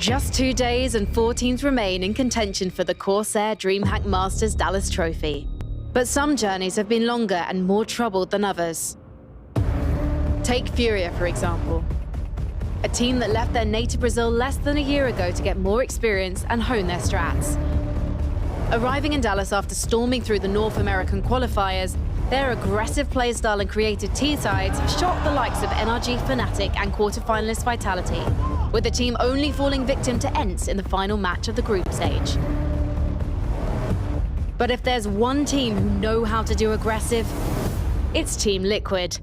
Just 2 days and 4 teams remain in contention for the CORSAIR DreamHack Masters Dallas Trophy. But some journeys have been longer and more troubled than others. Take Furia, for example. A team that left their native Brazil less than a year ago to get more experience and hone their strats. Arriving in Dallas after storming through the North American qualifiers, their aggressive playstyle and creative T-sides shocked the likes of NRG, Fnatic and quarterfinalist Vitality, with the team only falling victim to ENCE in the final match of the group stage. But if there's one team who know how to do aggressive, it's Team Liquid.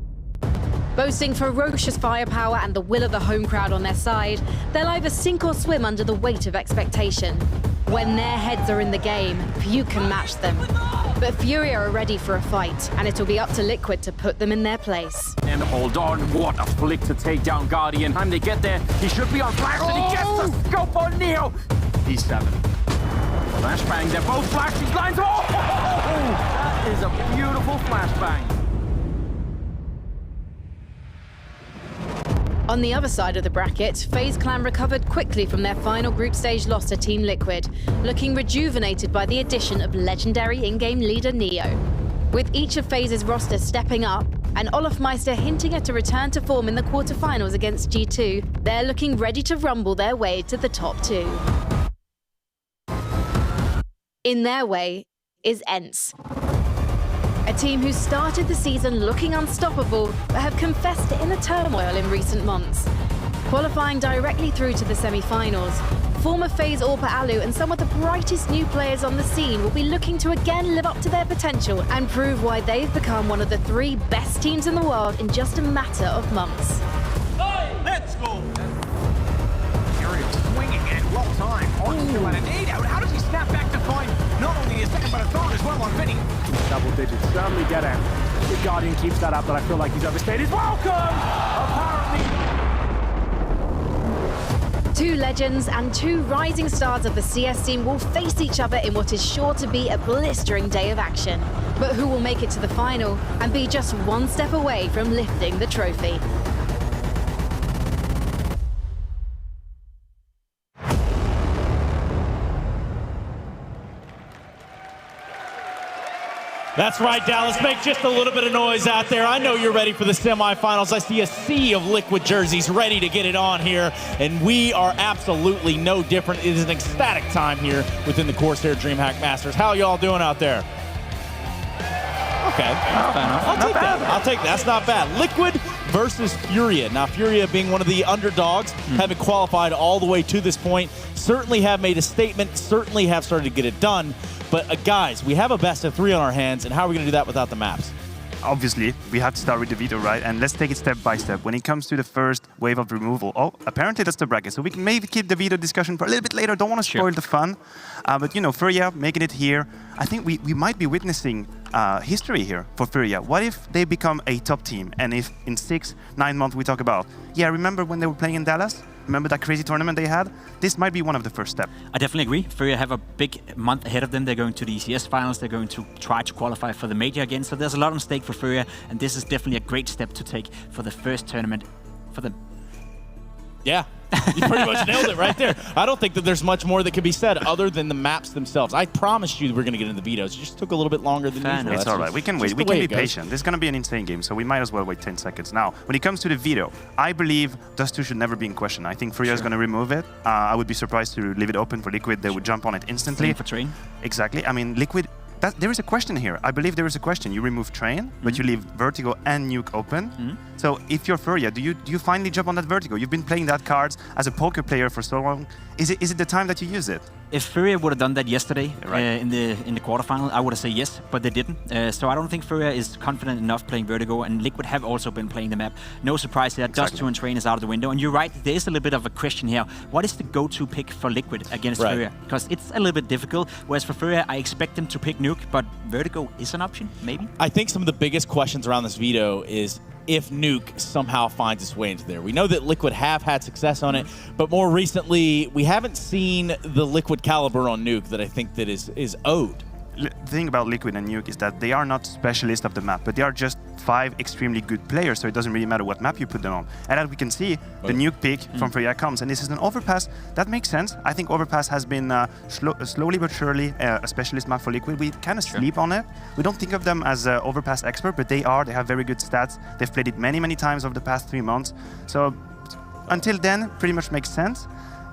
Boasting ferocious firepower and the will of the home crowd on their side, they'll either sink or swim under the weight of expectation. When their heads are in the game, few can match them. But Furia are ready for a fight, and it'll be up to Liquid to put them in their place. And hold on, what a flick to take down Guardian. Time they get there, he should be on flash, and he gets the scope on Neo. He's 7. Flashbang, they're both flash, these lines. Oh! That is a beautiful flashbang. On the other side of the bracket, FaZe Clan recovered quickly from their final group stage loss to Team Liquid, looking rejuvenated by the addition of legendary in-game leader Neo. With each of FaZe's rosters stepping up, and Olofmeister hinting at a return to form in the quarterfinals against G2, they're looking ready to rumble their way to the top 2. In their way is ENCE. A team who started the season looking unstoppable, but have confessed to inner turmoil in recent months. Qualifying directly through to the semi-finals, former FaZe Orpa Alu and some of the brightest new players on the scene will be looking to again live up to their potential and prove why they've become one of the 3 best teams in the world in just a matter of months. Let's go! Furia swinging and well timed. Onto an 8-out. How does he snap back to find not only a second but a third as well on Vinny? Double digits, certainly get out. If Guardian keeps that up, then I feel like he's overstayed his welcome! Apparently. 2 legends and 2 rising stars of the CS scene will face each other in what is sure to be a blistering day of action. But who will make it to the final and be just 1 step away from lifting the trophy? That's right, Dallas. Make just a little bit of noise out there. I know you're ready for the semifinals. I see a sea of Liquid jerseys ready to get it on here, and we are absolutely no different. It is an ecstatic time here within the CORSAIR DreamHack Masters. How y'all doing out there? Okay, I'll take that. I'll take that. That's not bad. Liquid versus Furia. Now, Furia being one of the underdogs, having qualified all the way to this point, certainly have made a statement, certainly have started to get it done. But guys, we have a best of 3 on our hands, and how are we going to do that without the maps? Obviously, we have to start with the veto, right? And let's take it step by step. When it comes to the first wave of removal, apparently that's the bracket. So we can maybe keep the veto discussion for a little bit later. Don't want to spoil the fun. But, you know, Furia making it here, I think we might be witnessing history here for Furia. What if they become a top team? And if in 6-9 months we talk about, yeah, remember when they were playing in Dallas? Remember that crazy tournament they had? This might be one of the first steps. I definitely agree. Furia have a big month ahead of them. They're going to the ECS finals. They're going to try to qualify for the major again. So there's a lot on stake for Furia, and this is definitely a great step to take for the first tournament for them. Yeah, you pretty much nailed it right there. I don't think that there's much more that could be said other than the maps themselves. I promised you we're going to get into the vetoes. It just took a little bit longer than usual. It's all right. We can wait. We can be patient. This is going to be an insane game, so we might as well wait 10 seconds. Now, when it comes to the veto, I believe Dust2 should never be in question. I think Furia is going to remove it. I would be surprised to leave it open for Liquid. They would jump on it instantly. Same for Train. Exactly. I mean, Liquid, there is a question here. I believe there is a question. You remove Train, but you leave Vertigo and Nuke open. So if you're Furia, do you finally jump on that Vertigo? You've been playing that cards as a poker player for so long. Is it the time that you use it? If Furia would have done that yesterday in the quarterfinal, I would have said yes, but they didn't. So I don't think Furia is confident enough playing Vertigo, and Liquid have also been playing the map. No surprise there, Dust2 and Train is out of the window. And you're right, there is a little bit of a question here. What is the go-to pick for Liquid against Furia? Because it's a little bit difficult, whereas for Furia, I expect them to pick Nuke, but Vertigo is an option, maybe? I think some of the biggest questions around this veto is if Nuke somehow finds its way into there. We know that Liquid have had success on it, but more recently, we haven't seen the Liquid caliber on Nuke that I think that is owed. The thing about Liquid and Nuke is that they are not specialists of the map, but they are just 5 extremely good players, so it doesn't really matter what map you put them on. And as we can see, the Nuke pick from Furia comes, and this is an overpass. That makes sense. I think overpass has been slowly but surely a specialist map for Liquid. We kind of sleep on it. We don't think of them as overpass expert, but they are. They have very good stats. They've played it many, many times over the past 3 months. So until then, pretty much makes sense.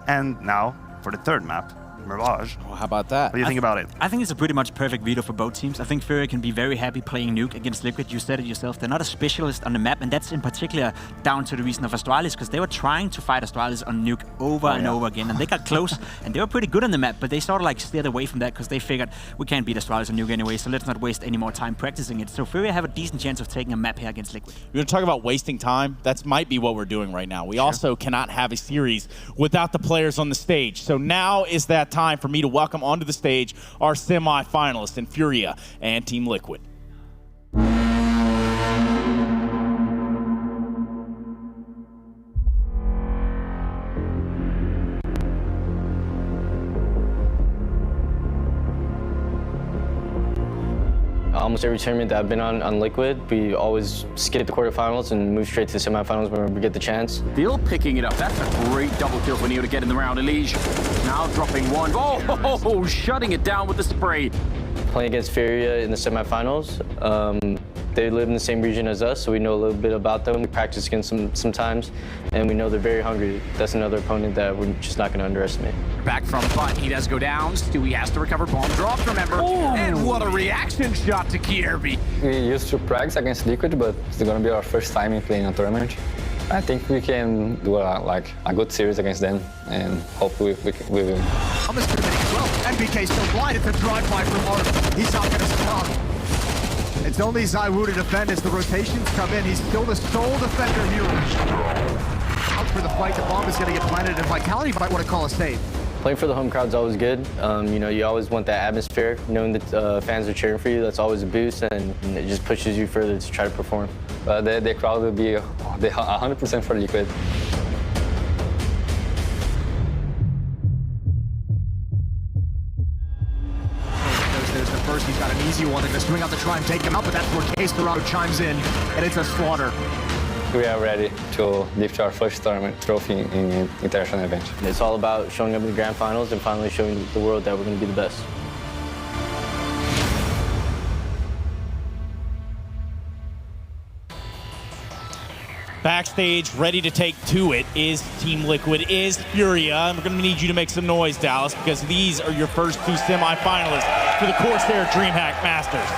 And now for the third map, Mirage. Oh, how about that? What do you think about it? I think it's a pretty much perfect veto for both teams. I think Furia can be very happy playing Nuke against Liquid. You said it yourself, they're not a specialist on the map, and that's in particular down to the reason of Astralis, because they were trying to fight Astralis on Nuke over and over again, and they got close, and they were pretty good on the map, but they sort of like steered away from that because they figured we can't beat Astralis on Nuke anyway, so let's not waste any more time practicing it. So Furia have a decent chance of taking a map here against Liquid. You're going to talk about wasting time? That might be what we're doing right now. We also cannot have a series without the players on the stage. So now is that time for me to welcome onto the stage our semi-finalists in Furia and Team Liquid. Almost every tournament that I've been on Liquid, we always skid at the quarterfinals and move straight to the semifinals whenever we get the chance. Still picking it up. That's a great double kill for Neo to get in the round. Elige now dropping one. Oh, shutting it down with the spray. Playing against Furia in the semifinals, they live in the same region as us, so we know a little bit about them. We practice against them sometimes, and we know they're very hungry. That's another opponent that we're just not going to underestimate. Back from butt, he does go down. Stewie has to recover. Bomb drops, remember. And what a reaction shot to Kierby. We used to practice against Liquid, but it's going to be our first time in playing a tournament. I think we can do a good series against them, and hopefully we will. On this tournament as well. NBK still blind. It's a drive-by from Art. He's not going to stop. It's only ZywOo to defend as the rotations come in. He's still the sole defender here. Out for the fight. The bomb is going to get planted, and Vitality might want to call a save. Playing for the home crowd's always good. You know, you always want that atmosphere, knowing that fans are cheering for you. That's always a boost, and it just pushes you further to try to perform. The crowd will be 100% for Liquid. There's the first. He's got an easy one. They're going to swing out to try and take him out, but that's where Case Dorado chimes in, and it's a slaughter. We are ready to lift our first tournament trophy in international event. It's all about showing up in the grand finals and finally showing the world that we're going to be the best. Backstage, ready to take to it, is Team Liquid, is Furia. And we're going to need you to make some noise, Dallas, because these are your first 2 semi-finalists for the CORSAIR DreamHack Masters.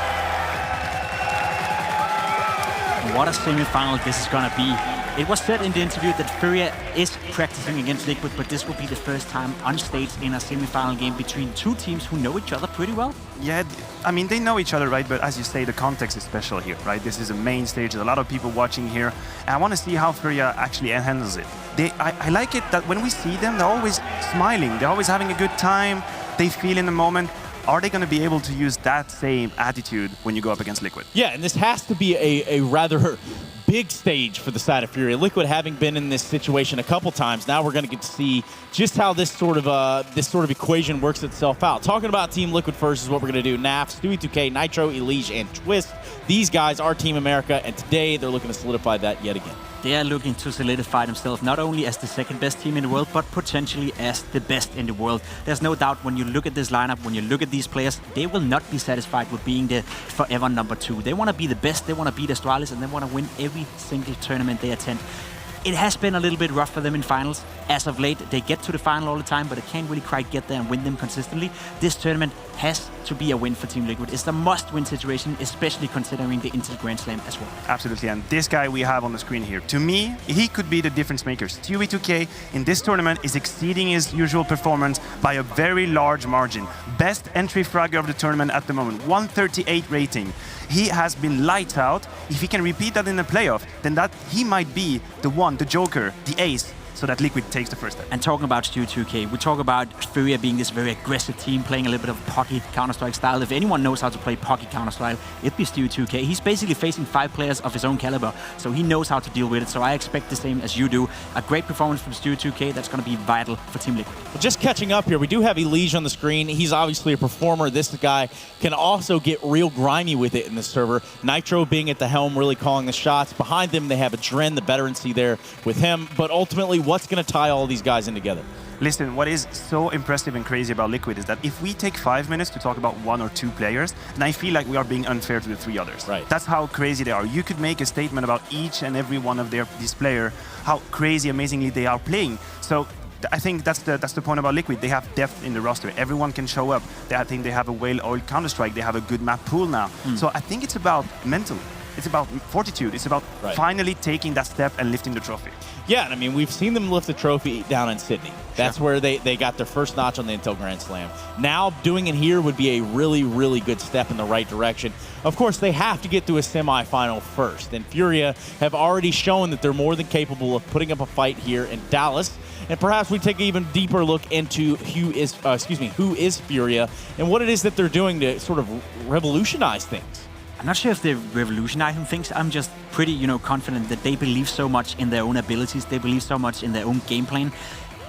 What a semi-final this is gonna be. It was said in the interview that Furia is practicing against Liquid, but this will be the first time on stage in a semi-final game between 2 teams who know each other pretty well. Yeah, I mean, they know each other, right? But as you say, the context is special here, right? This is a main stage. There's a lot of people watching here. And I want to see how Furia actually handles it. I like it that when we see them, they're always smiling. They're always having a good time. They feel in the moment. Are they going to be able to use that same attitude when you go up against Liquid? Yeah, and this has to be a rather big stage for the side of Furia. Liquid having been in this situation a couple times, now we're going to get to see just how this sort of equation works itself out. Talking about Team Liquid first is what we're going to do. Naf, Stewie 2K, Nitro, Elige, and Twist. These guys are Team America, and today they're looking to solidify that yet again. They are looking to solidify themselves not only as the second best team in the world, but potentially as the best in the world. There's no doubt when you look at this lineup, when you look at these players, they will not be satisfied with being the forever number 2. They want to be the best, they want to beat Astralis, and they want to win every single tournament they attend. It has been a little bit rough for them in finals. As of late, they get to the final all the time, but they can't really quite get there and win them consistently. This tournament has to be a win for Team Liquid. It's a must-win situation, especially considering the Intel Grand Slam as well. Absolutely, and this guy we have on the screen here, to me, he could be the difference maker. Stewie 2K in this tournament is exceeding his usual performance by a very large margin. Best entry fragger of the tournament at the moment, 138 rating. He has been lights out. If he can repeat that in the playoff, then he might be the one, the joker, the ace, so that Liquid takes the first step. And talking about Stu 2K, we talk about Furia being this very aggressive team, playing a little bit of pocket Counter-Strike style. If anyone knows how to play pocket Counter-Strike, it'd be Stu 2K. He's basically facing 5 players of his own caliber, so he knows how to deal with it. So I expect the same as you do. A great performance from Stu 2K that's going to be vital for Team Liquid. Well, just catching up here, we do have Elige on the screen. He's obviously a performer. This guy can also get real grimy with it in the server. Nitro being at the helm, really calling the shots. Behind them, they have a Dren, the veterancy there with him. But ultimately, what's going to tie all these guys in together? Listen, what is so impressive and crazy about Liquid is that if we take 5 minutes to talk about 1 or 2 players, then I feel like we are being unfair to the 3 others. Right. That's how crazy they are. You could make a statement about each and every one of these players, how crazy, amazingly they are playing. So I think that's the point about Liquid. They have depth in the roster. Everyone can show up. I think they have a well-oiled Counter-Strike. They have a good map pool now. So I think it's about mental. It's about fortitude. It's about finally taking that step and lifting the trophy. Yeah, and I mean, we've seen them lift the trophy down in Sydney. That's where they got their first notch on the Intel Grand Slam. Now, doing it here would be a really, really good step in the right direction. Of course, they have to get to a semifinal first, and Furia have already shown that they're more than capable of putting up a fight here in Dallas. And perhaps we take an even deeper look into who is Furia and what it is that they're doing to sort of revolutionize things. I'm not sure if they're revolutionizing things. I'm just pretty, confident that they believe so much in their own abilities. They believe so much in their own game plan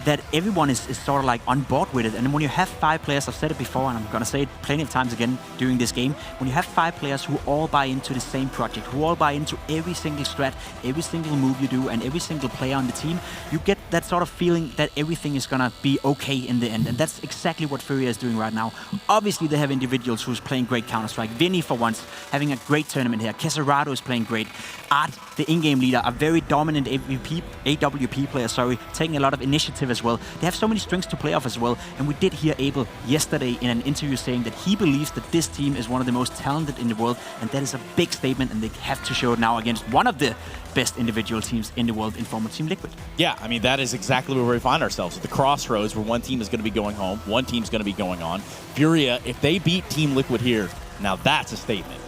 that everyone is sort of like on board with it. And when you have 5 players, I've said it before, and I'm going to say it plenty of times again during this game, when you have 5 players who all buy into the same project, who all buy into every single strat, every single move you do, and every single player on the team, you get that sort of feeling that everything is going to be okay in the end. And that's exactly what Furia is doing right now. Obviously, they have individuals who's playing great Counter-Strike. Vinny, for once, having a great tournament here. CORSAIR is playing great. Art, the in-game leader, a very dominant AWP player, taking a lot of initiative as well. They have so many strings to play off as well. And we did hear Abel yesterday in an interview saying that he believes that this team is one of the most talented in the world. And that is a big statement, and they have to show it now against one of the best individual teams in the world in form of Team Liquid. Yeah, I mean, that is exactly where we find ourselves, at the crossroads where one team is going to be going home, one team's going to be going on. Furia, if they beat Team Liquid here, now that's a statement.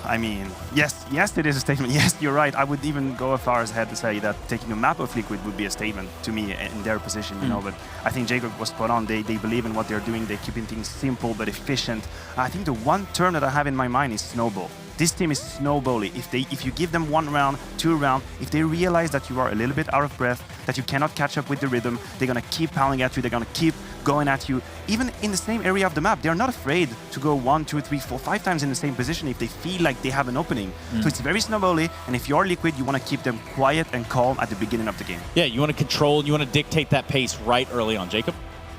I mean, yes, it is a statement. Yes, you're right. I would even go as far as ahead to say that taking a map of Liquid would be a statement to me in their position, But I think Jacob was spot on. They believe in what they're doing. They're keeping things simple but efficient. I think the one term that I have in my mind is snowball. This team is snowbally. If you give them 1 round, 2 rounds, if they realize that you are a little bit out of breath, that you cannot catch up with the rhythm, they're gonna keep pounding at you, they're gonna keep going at you. Even in the same area of the map, they're not afraid to go 1, 2, 3, 4, 5 times in the same position if they feel like they have an opening. So it's very snowbally, and if you're Liquid, you wanna keep them quiet and calm at the beginning of the game. Yeah, you wanna control, you wanna dictate that pace right early on. Jacob?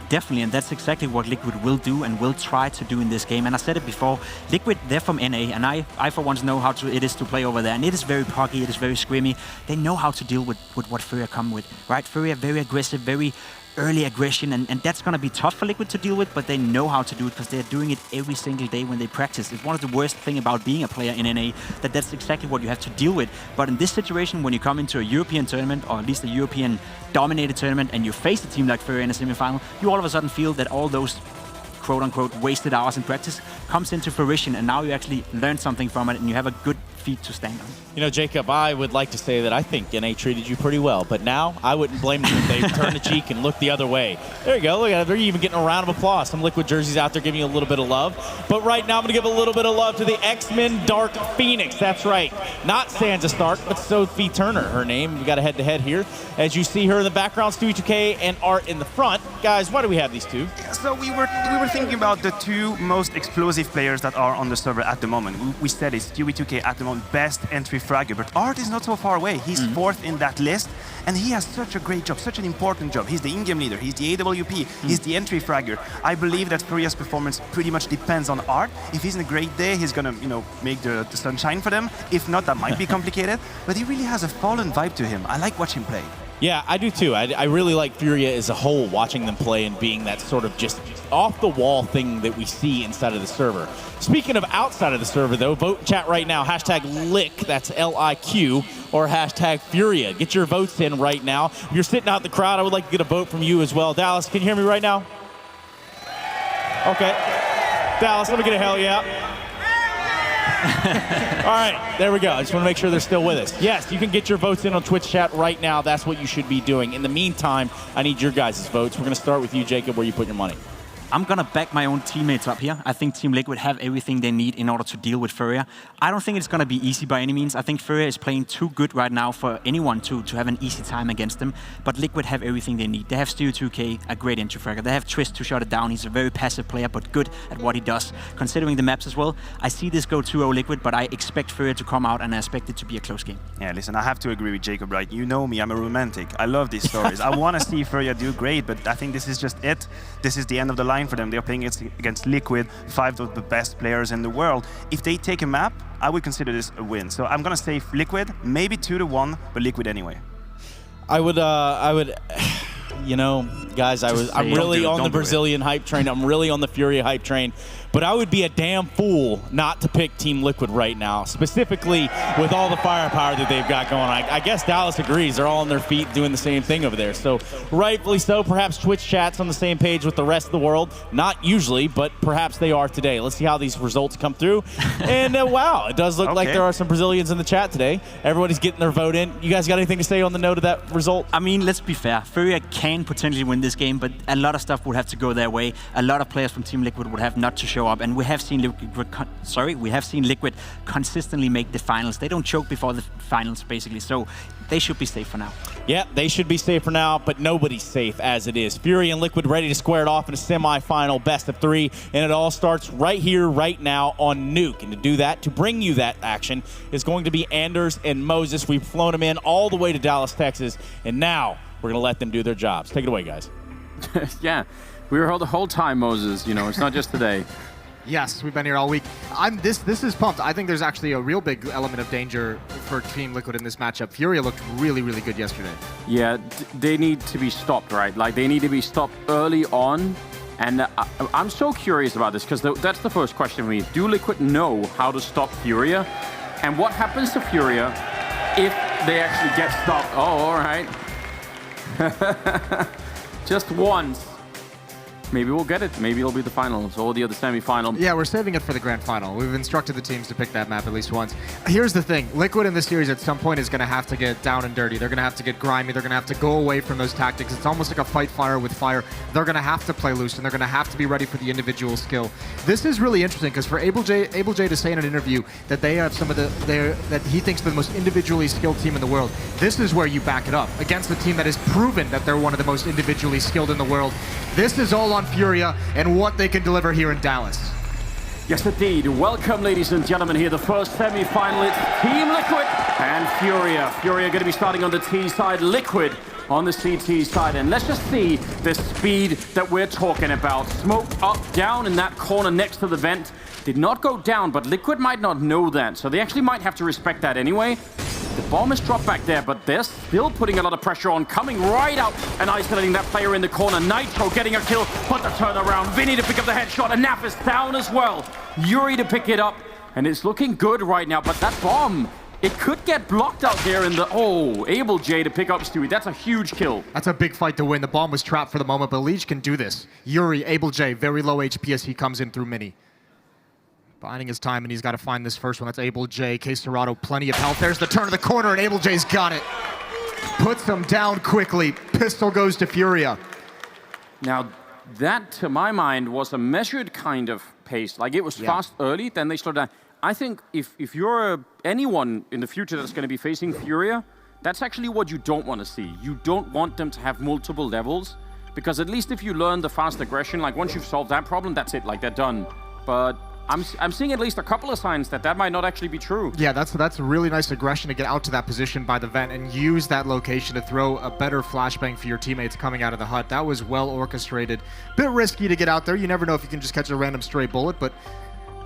Definitely, and that's exactly what Liquid will do and will try to do in this game. And I said it before, Liquid, they're from NA, and I for once know how it is to play over there. And it is very poggy, it is very scrimmy. They know how to deal with what Furia come with, right? Furia, very aggressive, very early aggression, and that's going to be tough for Liquid to deal with, but they know how to do it because they're doing it every single day when they practice. It's one of the worst things about being a player in NA, that's exactly what you have to deal with. But in this situation, when you come into a European tournament, or at least a European dominated tournament, and you face a team like Furia in a semifinal, you all of a sudden feel that all those quote-unquote wasted hours in practice comes into fruition, and now you actually learn something from it, and you have a good feet to stand on. You know, Jacob, I would like to say that I think NA treated you pretty well, but now I wouldn't blame them if they turn the cheek and look the other way. There you go. Look at it. They're even getting a round of applause. Some Liquid jerseys out there giving you a little bit of love. But right now I'm going to give a little bit of love to the X-Men Dark Phoenix. That's right. Not Sansa Stark, but Sophie Turner, her name. We got a head-to-head here. As you see her in the background, Stewie 2K and Art in the front. Guys, why do we have these two? So we were thinking about the 2 most explosive players that are on the server at the moment. We said it's Stewie 2K at the moment, best entry fragger, but Art is not so far away. He's 4th in that list, and he has such a great job, such an important job. He's the in-game leader, he's the AWP, he's the entry fragger. I believe that Furia's performance pretty much depends on Art. If he's in a great day, he's gonna, make the sun shine for them. If not, that might be complicated, but he really has a fallen vibe to him. I like watching him play. Yeah, I do too. I really like Furia as a whole, watching them play and being that sort of just off-the-wall thing that we see inside of the server. Speaking of outside of the server, though, vote in chat right now, #LIQ, that's L-I-Q, or #Furia. Get your votes in right now. If you're sitting out in the crowd, I would like to get a vote from you as well. Dallas, can you hear me right now? Okay. Dallas, let me get a hell yeah. All right, there we go. I just want to make sure they're still with us. Yes, you can get your votes in on Twitch chat right now. That's what you should be doing. In the meantime, I need your guys' votes. We're going to start with you, Jacob, where you put your money. I'm going to back my own teammates up here. I think Team Liquid have everything they need in order to deal with Furia. I don't think it's going to be easy by any means. I think Furia is playing too good right now for anyone to have an easy time against them. But Liquid have everything they need. They have Stu2K, a great entry fragger. They have Twist to shut it down. He's a very passive player, but good at what he does. Considering the maps as well, I see this go 2-0 Liquid, but I expect Furia to come out and I expect it to be a close game. Yeah, listen, I have to agree with Jacob, right? You know me, I'm a romantic. I love these stories. I want to see Furia do great, but I think this is just it. This is the end of the line for them. They're playing against Liquid, 5 of the best players in the world. If they take a map, I would consider this a win. So I'm gonna say Liquid, maybe 2-1, but Liquid anyway. I would, you know, guys, I'm really on the Brazilian hype train. I'm really on the Furia hype train. But I would be a damn fool not to pick Team Liquid right now, specifically with all the firepower that they've got going on. I guess Dallas agrees. They're all on their feet doing the same thing over there. So rightfully so, perhaps Twitch chat's on the same page with the rest of the world. Not usually, but perhaps they are today. Let's see how these results come through. And wow, it does look like there are some Brazilians in the chat today. Everybody's getting their vote in. You guys got anything to say on the note of that result? I mean, let's be fair. Furia can potentially win this game, but a lot of stuff would have to go their way. A lot of players from Team Liquid would have not to show up, and we have seen Liquid consistently make the finals. They don't choke before the finals, basically, so they should be safe for now. Yeah, they should be safe for now, but nobody's safe as it is. Fury and Liquid ready to square it off in a semi-final best of 3, and it all starts right here, right now on Nuke. And to do that, to bring you that action, is going to be Anders and Moses. We've flown them in all the way to Dallas, Texas, and now we're going to let them do their jobs. Take it away, guys. Yeah, we were here the whole time, Moses. You know, it's not just today. Yes, we've been here all week. This is pumped. I think there's actually a real big element of danger for Team Liquid in this matchup. Furia looked really, really good yesterday. Yeah, they need to be stopped, right? Like, they need to be stopped early on. And I'm so curious about this, because that's the first question for me. Do Liquid know how to stop Furia? And what happens to Furia if they actually get stopped? Oh, all right. Just once. Maybe we'll get it. Maybe it'll be the finals or the other semi-final. Yeah, we're saving it for the grand final. We've instructed the teams to pick that map at least once. Here's the thing. Liquid in this series at some point is going to have to get down and dirty. They're going to have to get grimy. They're going to have to go away from those tactics. It's almost like a fight fire with fire. They're going to have to play loose, and they're going to have to be ready for the individual skill. This is really interesting because for Able J to say in an interview that they have some of that he thinks the most individually skilled team in the world, this is where you back it up against a team that has proven that they're one of the most individually skilled in the world. This is all on Furia and what they can deliver here in Dallas. Yes, indeed. Welcome, ladies and gentlemen, here. The first semi-final. It's Team Liquid and Furia. Furia going to be starting on the T side, Liquid on the CT side. And let's just see the speed that we're talking about. Smoke up, down in that corner next to the vent. Did not go down, but Liquid might not know that. So they actually might have to respect that anyway. The bomb is dropped back there, but they're still putting a lot of pressure on, coming right out and isolating that player in the corner. Nitro getting a kill, but the turnaround. Vinny to pick up the headshot, and Nap is down as well. Yuri to pick it up, and it's looking good right now, but that bomb, it could get blocked out there in the... Oh, Able J to pick up Stewie. That's a huge kill. That's a big fight to win. The bomb was trapped for the moment, but Leech can do this. Yuri, Able J, very low HP as he comes in through Mini. Biding his time, and he's got to find this first one. That's Able J. CORSAIR, plenty of health. There's the turn of the corner, and Able J's got it. Puts him down quickly. Pistol goes to Furia. Now, that, to my mind, was a measured kind of pace. Like, it was fast early, then they slowed down. I think if you're anyone in the future that's going to be facing Furia, that's actually what you don't want to see. You don't want them to have multiple levels, because at least if you learn the fast aggression, like, once you've solved that problem, that's it. Like, they're done. But I'm seeing at least a couple of signs that might not actually be true. Yeah, that's really nice aggression to get out to that position by the vent and use that location to throw a better flashbang for your teammates coming out of the hut. That was well orchestrated. Bit risky to get out there. You never know if you can just catch a random stray bullet, but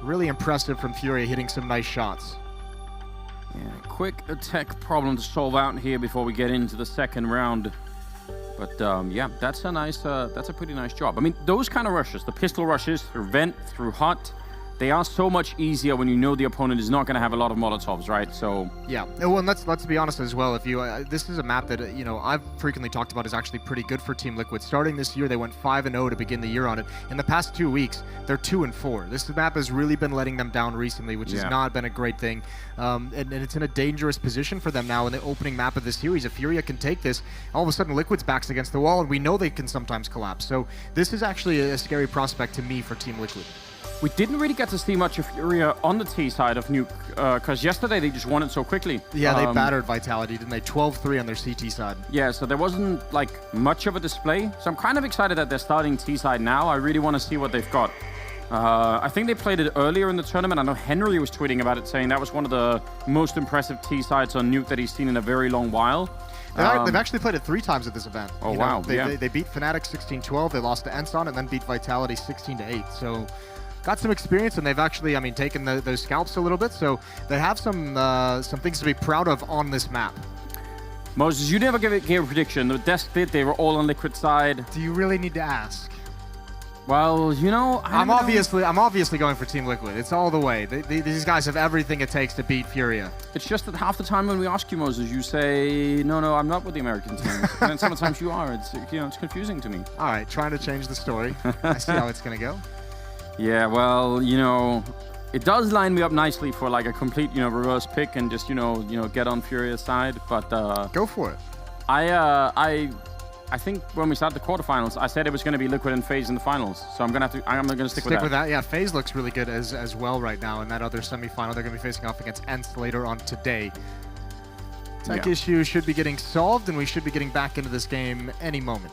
really impressive from Furia hitting some nice shots. Yeah, quick tech problem to solve out here before we get into the second round. But yeah, that's a pretty nice job. I mean, those kind of rushes, the pistol rushes through vent, through hut, they are so much easier when you know the opponent is not going to have a lot of Molotovs, right? So yeah, well, and let's be honest as well. If you this is a map that I've frequently talked about is actually pretty good for Team Liquid. Starting this year, they went 5-0 to begin the year on it. In the past 2 weeks, they're 2-4. This map has really been letting them down recently, which has not been a great thing. And it's in a dangerous position for them now in the opening map of the series. If Furia can take this, all of a sudden Liquid's back's against the wall, and we know they can sometimes collapse. So this is actually a scary prospect to me for Team Liquid. we didn't really get to see much of Furia on the T side of Nuke, because yesterday they just won it so quickly. Yeah, they battered Vitality, didn't they? 12-3 on their CT side. Yeah, so there wasn't like much of a display. So I'm kind of excited that they're starting T side now. I really want to see what they've got. I think they played it earlier in the tournament. I know Henry was tweeting about it, saying that was one of the most impressive T sides on Nuke that he's seen in a very long while. They've actually played it 3 times at this event. Oh, wow. They beat Fnatic 16-12, they lost to Enson, and then beat Vitality 16-8. So got some experience, and they've actually, taken those scalps a little bit. So they have some things to be proud of on this map. Moses, you never gave a prediction. The desk did. They were all on Liquid side. Do you really need to ask? Well, I'm obviously going for Team Liquid. It's all the way. These guys have everything it takes to beat Furia. It's just that half the time when we ask you, Moses, you say, no, I'm not with the American team. And then sometimes you are. It's confusing to me. All right, trying to change the story. I see how it's going to go. Yeah, well, it does line me up nicely for like a complete, reverse pick and just, get on Furia's side. But go for it. I think when we started the quarterfinals, I said it was going to be Liquid and FaZe in the finals. So I'm going to stick with that. Yeah, FaZe looks really good as well right now. In that other semifinal, they're going to be facing off against ENCE later on today. Tech issue should be getting solved, and we should be getting back into this game any moment.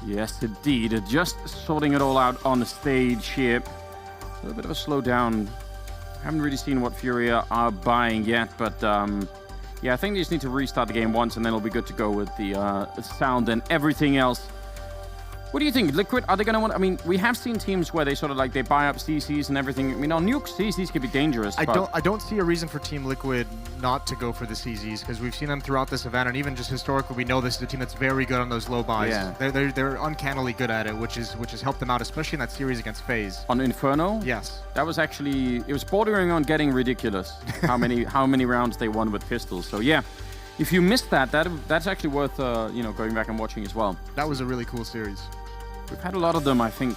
Yes, indeed. Just sorting it all out on the stage here. A little bit of a slowdown. Haven't really seen what Furia are buying yet, but yeah, I think they just need to restart the game once, and then it'll be good to go with the sound and everything else. What do you think, Liquid? Are they going to want? We have seen teams where they sort of like they buy up CCs and everything. On Nuke, CCs could be dangerous. I don't see a reason for Team Liquid not to go for the CZs, because we've seen them throughout this event, and even just historically, we know this is a team that's very good on those low buys. Yeah. They're uncannily good at it, which has helped them out, especially in that series against FaZe. On Inferno? Yes. That was actually, it was bordering on getting ridiculous. how many rounds they won with pistols. So yeah, if you missed that's actually worth going back and watching as well. That was a really cool series. We've had a lot of them, I think.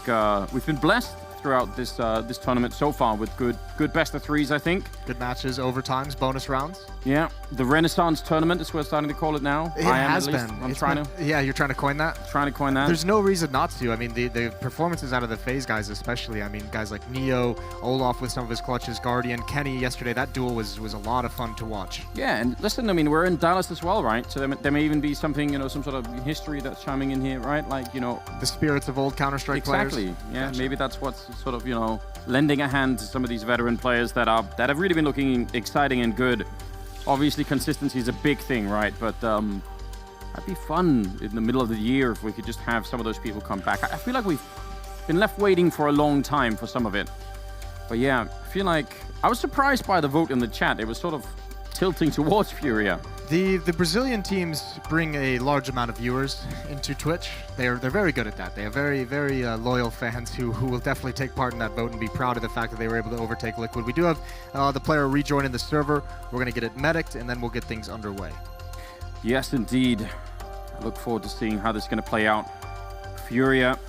We've been blessed throughout this tournament so far with good best of threes, I think. Good matches, overtimes, bonus rounds. Yeah, the Renaissance tournament is what we're starting to call it now. It has been. Yeah, you're trying to coin that? Trying to coin that. There's no reason not to. The performances out of the FaZe guys especially. guys like Neo, Olaf with some of his clutches, Guardian, Kenny yesterday, that duel was a lot of fun to watch. Yeah, and listen, we're in Dallas as well, right? So there may even be something, some sort of history that's chiming in here, right? Like, the spirits of old Counter-Strike players. Exactly, yeah. Gotcha. Maybe that's what's sort of, lending a hand to some of these veteran players that have really been looking exciting and good. Obviously, consistency is a big thing, right? But that'd be fun in the middle of the year if we could just have some of those people come back. I feel like we've been left waiting for a long time for some of it. But yeah, I feel like I was surprised by the vote in the chat. It was sort of tilting towards Furia. The Brazilian teams bring a large amount of viewers into Twitch. They're very good at that. They have very, very loyal fans who will definitely take part in that vote and be proud of the fact that they were able to overtake Liquid. We do have the player rejoining the server. We're going to get it medicked, and then we'll get things underway. Yes, indeed. I look forward to seeing how this is going to play out. Furia,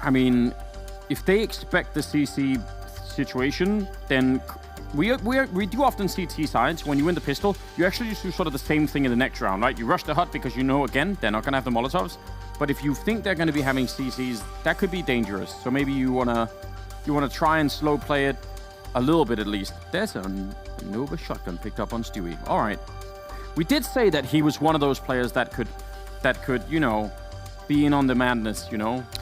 if they expect the CC situation, then we do often see T sides. When you win the pistol, you actually just do sort of the same thing in the next round, right? You rush the hut because again, they're not going to have the Molotovs. But if you think they're going to be having CCs, that could be dangerous. So maybe you wanna try and slow play it a little bit at least. There's a Nova shotgun picked up on Stewie. All right. We did say that he was one of those players that could be in on the madness,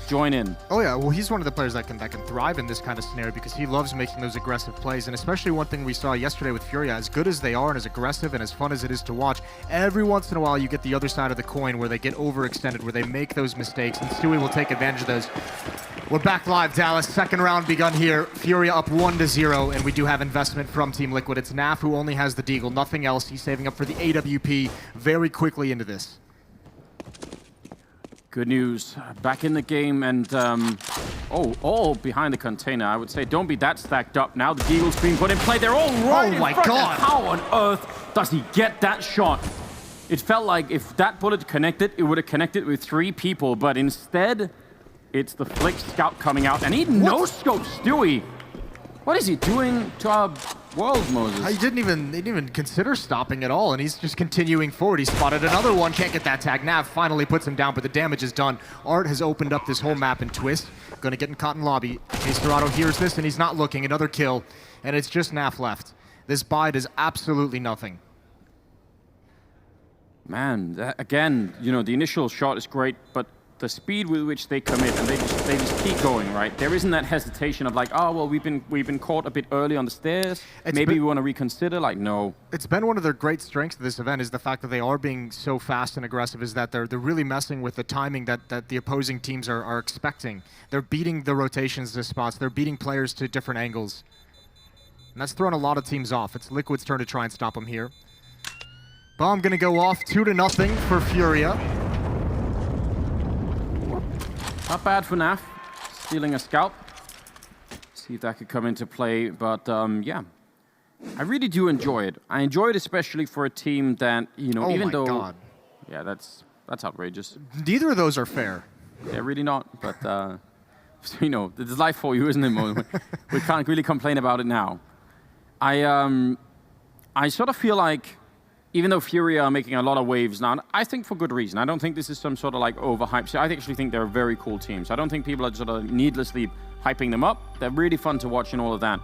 join in. Oh yeah, well he's one of the players that can thrive in this kind of scenario because he loves making those aggressive plays, and especially one thing we saw yesterday with Furia, as good as they are and as aggressive and as fun as it is to watch, every once in a while you get the other side of the coin where they get overextended, where they make those mistakes, and Stewie will take advantage of those. We're back live, Dallas. Second round begun here. Furia up 1-0, and we do have investment from Team Liquid. It's Naf who only has the Deagle, nothing else. He's saving up for the AWP very quickly into this. Good news. Back in the game and, all behind the container. I would say don't be that stacked up. Now the Deagle's being put in play. They're all right in my front. God. And how on earth does he get that shot? It felt like if that bullet connected, it would have connected with 3 people, but instead, it's the Flick Scout coming out, and he no-scopes Stewie. What is he doing to our world, Moses? He didn't even consider stopping at all, and he's just continuing forward. He spotted another one, can't get that tag. Nav finally puts him down, but the damage is done. Art has opened up this whole map in Twist. Gonna get in Cotton Lobby. Case Dorado hears this, and he's not looking. Another kill, and it's just Naf left. This bide is absolutely nothing. Man, again, you know, the initial shot is great, but the speed with which they commit and they just keep going, right? There isn't that hesitation of like, oh well, we've been caught a bit early on the stairs. Maybe we want to reconsider. Like, no. It's been one of their great strengths of this event is the fact that they are being so fast and aggressive. Is that they're really messing with the timing that the opposing teams are expecting. They're beating the rotations to spots. They're beating players to different angles, and that's thrown a lot of teams off. It's Liquid's turn to try and stop them here. Bomb gonna go off 2-0 for Furia. Not bad for Naf, stealing a scout. See if that could come into play, but yeah. I really do enjoy it. I enjoy it especially for a team that, you know, even though... God. Yeah, that's outrageous. Neither of those are fair. They're really not, but, you know, it's life for you, isn't it? We can't really complain about it now. I sort of feel like, even though Furia are making a lot of waves now, I think for good reason. I don't think this is some sort of like overhype. So I actually think they're a very cool team. So I don't think people are sort of needlessly hyping them up. They're really fun to watch and all of that.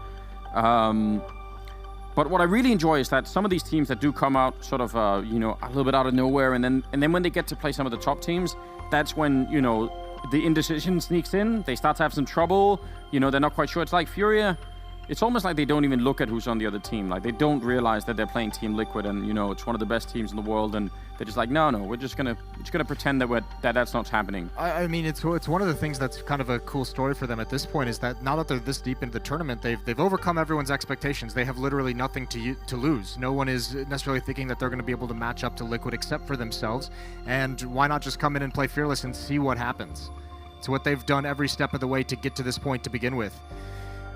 But what I really enjoy is that some of these teams that do come out sort of, you know, a little bit out of nowhere, and then when they get to play some of the top teams, that's when, you know, the indecision sneaks in. They start to have some trouble. You know, they're not quite sure. It's like Furia. It's almost like they don't even look at who's on the other team. Like, they don't realize that they're playing Team Liquid and, you know, it's one of the best teams in the world, and they're just like, no, we're just gonna pretend that that's not happening. I mean, it's one of the things that's kind of a cool story for them at this point is that now that they're this deep into the tournament, they've overcome everyone's expectations. They have literally nothing to lose. No one is necessarily thinking that they're going to be able to match up to Liquid except for themselves. And why not just come in and play Fearless and see what happens? It's what they've done every step of the way to get to this point to begin with.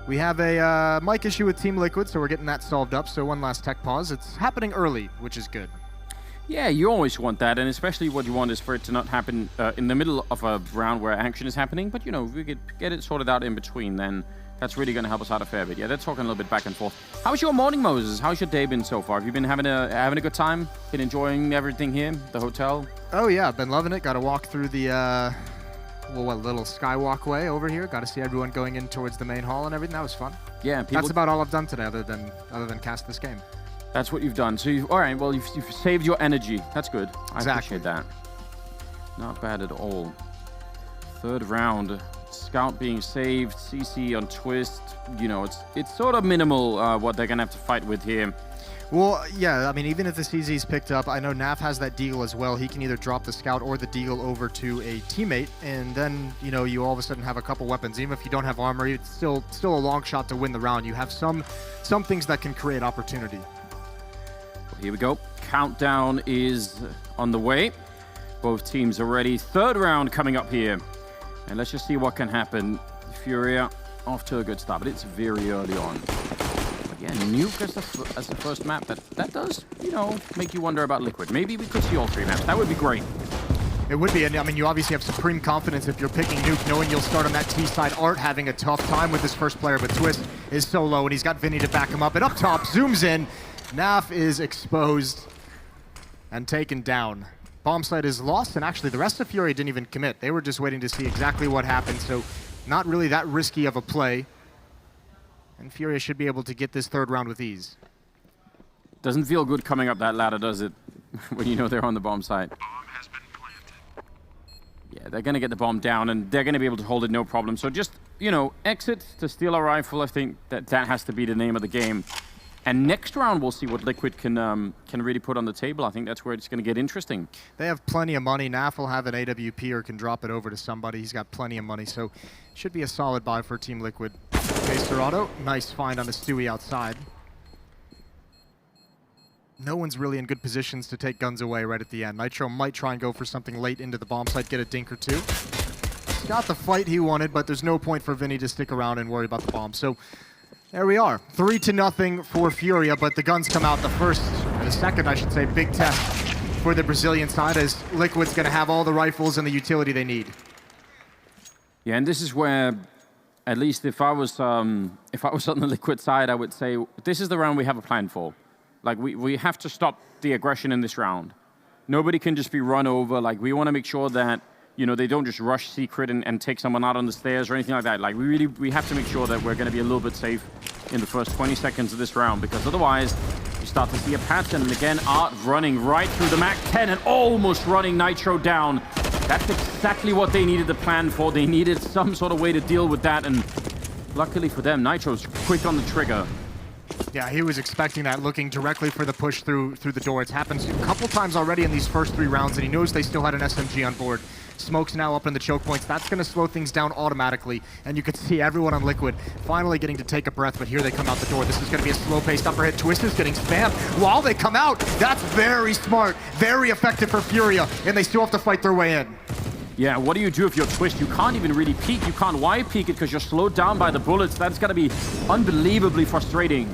We have a mic issue with Team Liquid, so we're getting that solved up. So one last tech pause. It's happening early, which is good. Yeah, you always want that, and especially what you want is for it to not happen in the middle of a round where action is happening. But, you know, if we could get it sorted out in between, then that's really going to help us out a fair bit. Yeah, they're talking a little bit back and forth. How's your morning, Moses? How's your day been so far? Have you been having a good time? Been enjoying everything here, the hotel? Oh, yeah, I've been loving it. Got to walk through the... little skywalkway over here. Got to see everyone going in towards the main hall and everything. That was fun. Yeah, that's about all I've done today, other than cast this game. That's what you've done. So all right. Well, you've saved your energy. That's good. Exactly. I appreciate that. Not bad at all. Third round, Scout being saved, CC on Twist. You know, it's sort of minimal what they're gonna have to fight with here. Well, yeah, I mean, even if the CZ's picked up, I know Naf has that deagle as well. He can either drop the scout or the deagle over to a teammate, and then, you know, you all of a sudden have a couple weapons. Even if you don't have armor, it's still a long shot to win the round. You have some things that can create opportunity. Well, here we go. Countdown is on the way. Both teams are ready. Third round coming up here. And let's just see what can happen. Furia off to a good start, but it's very early on. Yeah, Nuke as the first map, that does, you know, make you wonder about Liquid. Maybe we could see all 3 maps. That would be great. It would be, and I mean, you obviously have supreme confidence if you're picking Nuke, knowing you'll start on that T side. Art having a tough time with his first player, but Twist is solo, and he's got Vinny to back him up. And up top, zooms in. Naf is exposed and taken down. Bomb site is lost, and actually the rest of Furia didn't even commit. They were just waiting to see exactly what happened, so not really that risky of a play. And Furia should be able to get this third round with ease. Doesn't feel good coming up that ladder, does it? When you know they're on the bomb site. Bomb has been planted. Yeah, they're going to get the bomb down, and they're going to be able to hold it no problem. So just, you know, exit to steal a rifle. I think that has to be the name of the game. And next round, we'll see what Liquid can really put on the table. I think that's where it's going to get interesting. They have plenty of money. Naf will have an AWP or can drop it over to somebody. He's got plenty of money, so should be a solid buy for Team Liquid. Case Dorado, nice find on the Stewie outside. no one's really in good positions to take guns away right at the end. Nitro might try and go for something late into the bomb site, get a dink or two. He's got the fight he wanted, but there's no point for Vinny to stick around and worry about the bomb. So there we are, 3-0 for Furia, but the guns come out the second, I should say, big test for the Brazilian side, as Liquid's gonna have all the rifles and the utility they need. Yeah, and this is where, at least if I was on the Liquid side, I would say this is the round we have a plan for. Like, we have to stop the aggression in this round. Nobody can just be run over. Like, we want to make sure that, you know, they don't just rush Secret and take someone out on the stairs or anything like that. Like, we have to make sure that we're going to be a little bit safe in the first 20 seconds of this round, because otherwise you start to see a pattern. And again, Art running right through the MAC-10 and almost running Nitro down. That's exactly what they needed to plan for. They needed some sort of way to deal with that, and luckily for them, Nitro's quick on the trigger. Yeah, he was expecting that, looking directly for the push through the door. It's happened a couple times already in these first 3 rounds, and he knows they still had an SMG on board. Smoke's now up in the choke points. That's going to slow things down automatically, and you can see everyone on Liquid finally getting to take a breath, but here they come out the door. This is going to be a slow-paced upper hit. Twist is getting spammed while they come out. That's very smart, very effective for Furia, and they still have to fight their way in. Yeah, what do you do if you're Twist? You can't even really peek. You can't wide peek it because you're slowed down by the bullets. That's going to be unbelievably frustrating.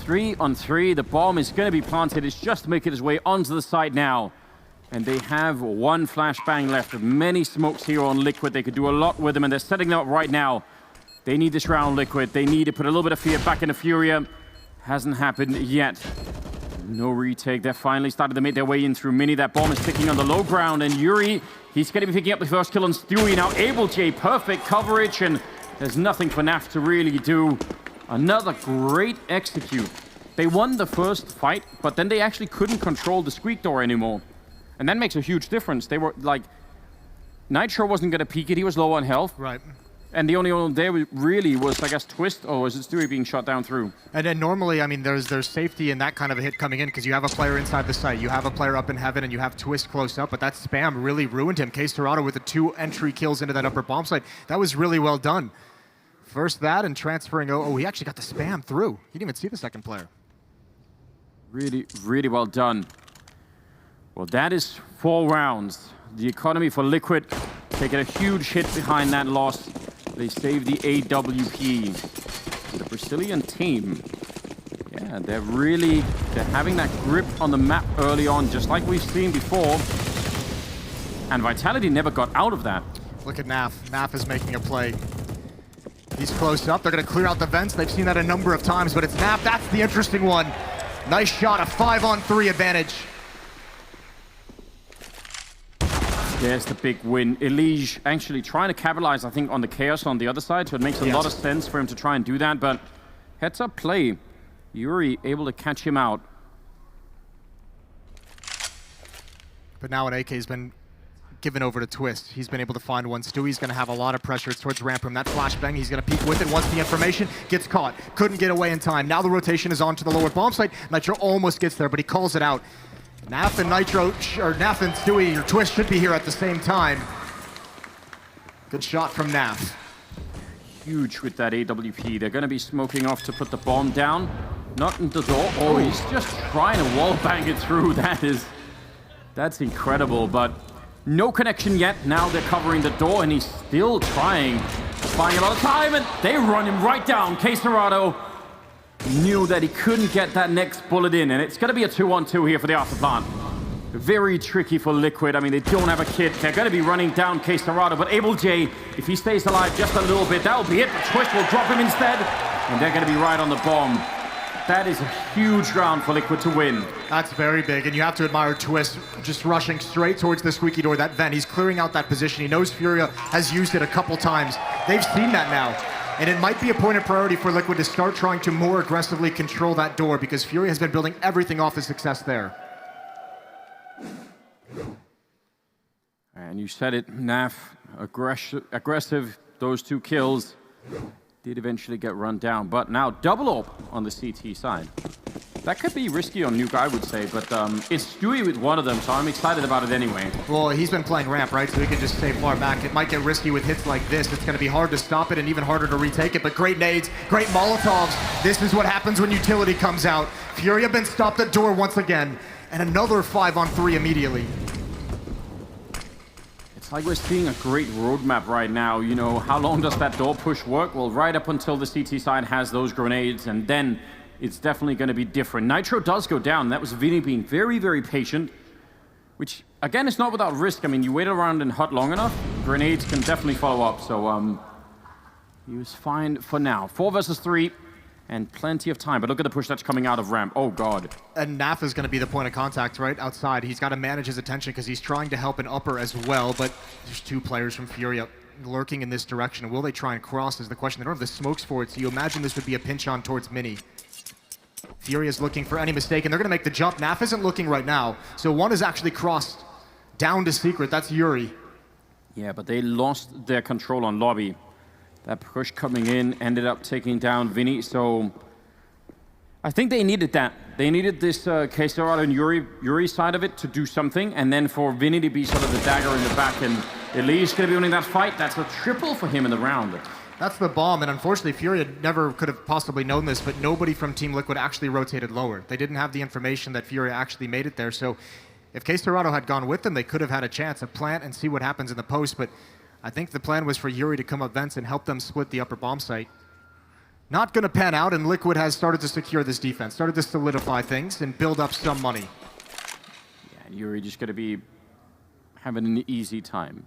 3-on-3, the bomb is going to be planted. It's just making its way onto the side now. And they have 1 flashbang left. Many smokes here on Liquid. They could do a lot with them, and they're setting them up right now. They need this round, Liquid. They need to put a little bit of fear back into Furia. Hasn't happened yet. No retake. They're finally starting to make their way in through Mini. That bomb is ticking on the low ground, and Yuri, he's going to be picking up the first kill on Stewie. Now AbleJ, perfect coverage, and there's nothing for Naf to really do. Another great execute. They won the first fight, but then they actually couldn't control the squeak door anymore. And that makes a huge difference. They were like, Nitro wasn't going to peek it. He was low on health. Right. And the only one there really was, I guess, Twist, or was it Stewie being shot down through? And then normally, I mean, there's safety in that kind of a hit coming in because you have a player inside the site, you have a player up in heaven, and you have Twist close up, but that spam really ruined him. CORSAIR with the 2 entry kills into that upper bomb site. That was really well done. First that, and transferring, oh, he actually got the spam through. He didn't even see the second player. Really, really well done. Well, that is 4 rounds. The economy for Liquid taking a huge hit behind that loss. They save the AWP. The Brazilian team, yeah, they're having that grip on the map early on, just like we've seen before. And Vitality never got out of that. Look at Naf. Naf is making a play. He's close up. They're going to clear out the vents. They've seen that a number of times, but it's Naf. That's the interesting one. Nice shot, a 5-on-3 advantage. There's the big win. Elige actually trying to capitalize, I think, on the chaos on the other side, so it makes a lot of sense for him to try and do that, but heads up play. Yuri able to catch him out. But now an AK's been given over to Twist. He's been able to find one. Stewie's going to have a lot of pressure towards ramp room. That flashbang, he's going to peek with it. Once the information gets caught. Couldn't get away in time. Now the rotation is on to the lower bomb site. Nitro almost gets there, but he calls it out. Naf and Nitro, or Naf and Stewie, or Twist should be here at the same time. Good shot from Naf. Huge with that AWP. They're going to be smoking off to put the bomb down. Not in the door. Oh, he's just trying to wall bang it through. That's incredible, but no connection yet. Now they're covering the door, and he's still trying. Buying a lot of time, and they run him right down. CORSAIR knew that he couldn't get that next bullet in, and it's going to be a 2-on-2 here for the afterplant. Very tricky for Liquid. I mean, they don't have a kit. They're going to be running down CORSAIR, but AbleJ, if he stays alive just a little bit, that'll be it. But Twist will drop him instead, and they're going to be right on the bomb. That is a huge round for Liquid to win. That's very big, and you have to admire Twist just rushing straight towards the squeaky door, that vent. He's clearing out that position. He knows Furia has used it a couple times. They've seen that now. And it might be a point of priority for Liquid to start trying to more aggressively control that door, because Furia has been building everything off the success there. And you said it, Naf, aggressive, those 2 kills did eventually get run down, but now double up on the CT side. That could be risky on Nuke, I would say, but it's Stewie with one of them, so I'm excited about it anyway. Well, he's been playing ramp, right? So he can just stay far back. It might get risky with hits like this. It's going to be hard to stop it and even harder to retake it, but great nades, great Molotovs. This is what happens when utility comes out. Furia been stopped at door once again, and another 5-on-3 immediately. It's like we're seeing a great roadmap right now. You know, how long does that door push work? Well, right up until the CT side has those grenades, and then it's definitely going to be different. Nitro does go down. That was Vinny being very, very patient, which, again, is not without risk. I mean, you wait around and hut long enough, grenades can definitely follow up. So he was fine for now. 4 versus 3, and plenty of time. But look at the push that's coming out of ramp. Oh, God. And Naf is going to be the point of contact right outside. He's got to manage his attention because he's trying to help an upper as well, but there's 2 players from Furia lurking in this direction. Will they try and cross is the question. They don't have the smokes for it, so you imagine this would be a pinch on towards Mini. Furia's looking for any mistake, and they're going to make the jump. Naf isn't looking right now, so one is actually crossed down to Secret. That's Yuri. Yeah, but they lost their control on lobby. That push coming in ended up taking down Vinny, so I think they needed that. They needed this CORSAIR and Yuri side of it to do something, and then for Vinny to be sort of the dagger in the back, and Elise going to be winning that fight. That's a triple for him in the round. That's the bomb, and unfortunately, Furia never could have possibly known this, but nobody from Team Liquid actually rotated lower. They didn't have the information that Furia actually made it there, so if CORSAIR had gone with them, they could have had a chance to plant and see what happens in the post, but I think the plan was for Yuri to come up vents and help them split the upper bomb site. Not going to pan out, and Liquid has started to secure this defense, started to solidify things and build up some money. Yeah, and Yuri just going to be having an easy time.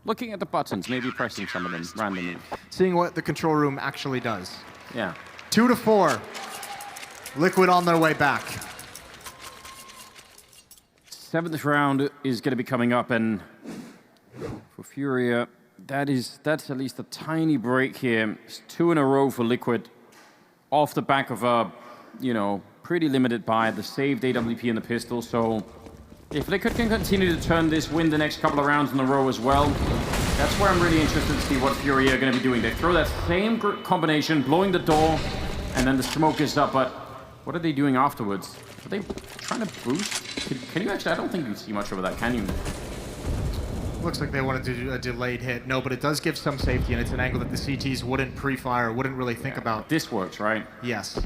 Looking at the buttons, maybe pressing some of them randomly. Seeing what the control room actually does. Yeah. 2-4. Liquid on their way back. 7th round is going to be coming up, and for Furia, that's at least a tiny break here. It's 2 in a row for Liquid, off the back of a, you know, pretty limited by the saved AWP and the pistol. So if Liquid can continue to turn this, win the next couple of rounds in a row as well, that's where I'm really interested to see what Furia are going to be doing. They throw that same combination, blowing the door, and then the smoke is up, but what are they doing afterwards? Are they trying to boost? Can you actually, I don't think you see much over that, can you? Looks like they wanted to do a delayed hit. No, but it does give some safety, and it's an angle that the CTs wouldn't pre-fire, wouldn't really think about. This works, right? Yes.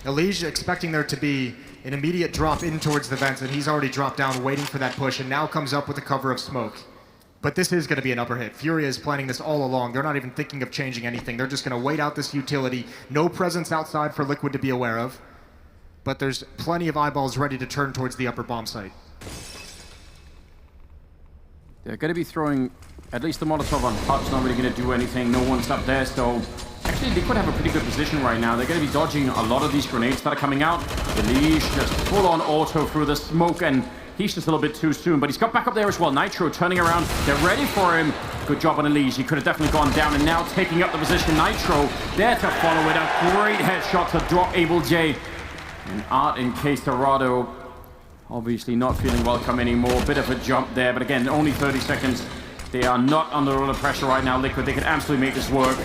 Elige expecting there to be an immediate drop in towards the vents, and he's already dropped down waiting for that push, and now comes up with the cover of smoke. But this is going to be an upper hit. Furia is planning this all along. They're not even thinking of changing anything. They're just going to wait out this utility. No presence outside for Liquid to be aware of. But there's plenty of eyeballs ready to turn towards the upper bomb site. They're going to be throwing at least the Molotov on Hut's not really going to do anything. No one's up there, so actually Liquid have a pretty good position right now. They're going to be dodging a lot of these grenades that are coming out. Elise just full-on auto through the smoke, and he's just a little bit too soon, but he's got back up there as well. Nitro turning around. They're ready for him. Good job on Elise. He could have definitely gone down, and now taking up the position. Nitro there to follow it. A great headshot to drop Able J. And Art and CORSAIR obviously not feeling welcome anymore. Bit of a jump there, but again, only 30 seconds. They are not under a lot of pressure right now, Liquid. They could absolutely make this work.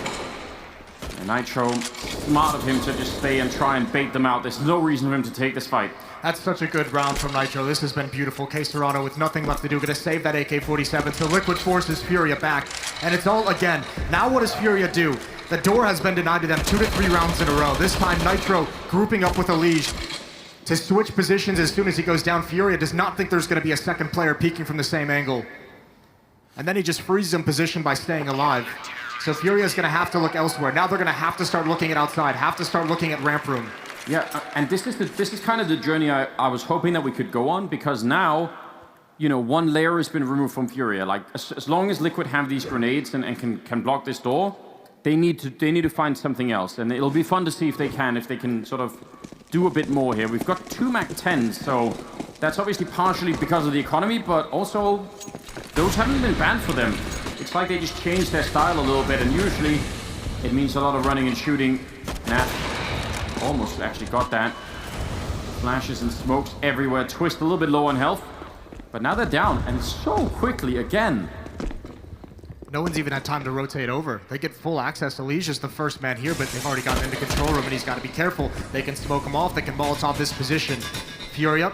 And Nitro, smart of him to just stay and try and bait them out. There's no reason for him to take this fight. That's such a good round from Nitro. This has been beautiful. CORSAIR with nothing left to do, gonna save that AK-47. So Liquid forces Furia back. And it's all again. Now what does Furia do? The door has been denied to them 2 to 3 rounds in a row. This time Nitro grouping up with Elige to switch positions as soon as he goes down. Furia does not think there's gonna be a second player peeking from the same angle. And then he just freezes him position by staying alive. So Furia's gonna have to look elsewhere. Now they're gonna have to start looking at outside, have to start looking at ramp room. Yeah, and this is kind of the journey I was hoping that we could go on, because now, you know, one layer has been removed from Furia. Like, as long as Liquid have these grenades and can block this door, they need to find something else. And it'll be fun to see if they can sort of do a bit more here. We've got 2 MAC-10s, so that's obviously partially because of the economy, but also those haven't been banned for them. It's like they just changed their style a little bit, and usually it means a lot of running and shooting. Nah, almost actually got that. Flashes and smokes everywhere. Twist a little bit low on health, but now they're down, and so quickly again. No one's even had time to rotate over. They get full access. Alicia's the first man here, but they've already gotten into control room, and he's got to be careful. They can smoke him off. They can Molotov this position. Furia,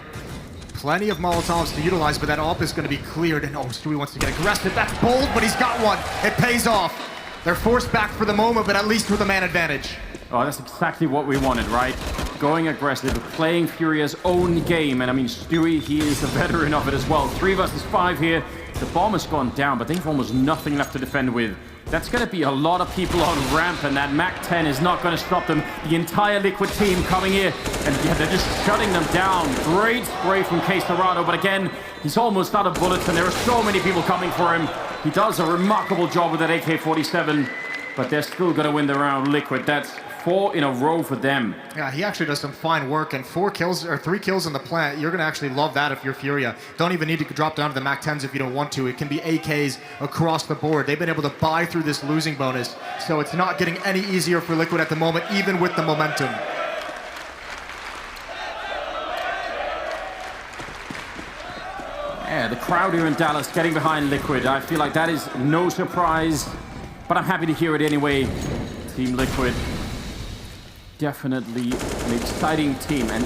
plenty of Molotovs to utilize, but that AWP is going to be cleared. And oh, Stewie wants to get aggressive. That's bold, but he's got one. It pays off. They're forced back for the moment, but at least with a man advantage. Oh, that's exactly what we wanted, right? Going aggressive, playing Furia's own game. And I mean, Stewie, he is a veteran of it as well. 3 versus 5 here. The bomb has gone down, but they've almost nothing left to defend with. That's going to be a lot of people on ramp, and that MAC-10 is not going to stop them. The entire Liquid team coming here, and yeah, they're just shutting them down. Great spray from CORSAIR, but again, he's almost out of bullets, and there are so many people coming for him. He does a remarkable job with that AK-47, but they're still going to win the round. Liquid, that's 4 in a row for them. Yeah, he actually does some fine work, and 4 kills or 3 kills in the plant. You're gonna actually love that if you're Furia. Don't even need to drop down to the MAC-10s if you don't want to. It can be AKs across the board. They've been able to buy through this losing bonus, so it's not getting any easier for Liquid at the moment, even with the momentum. Yeah, the crowd here in Dallas getting behind Liquid. I feel like that is no surprise, but I'm happy to hear it anyway. Team Liquid. Definitely an exciting team, and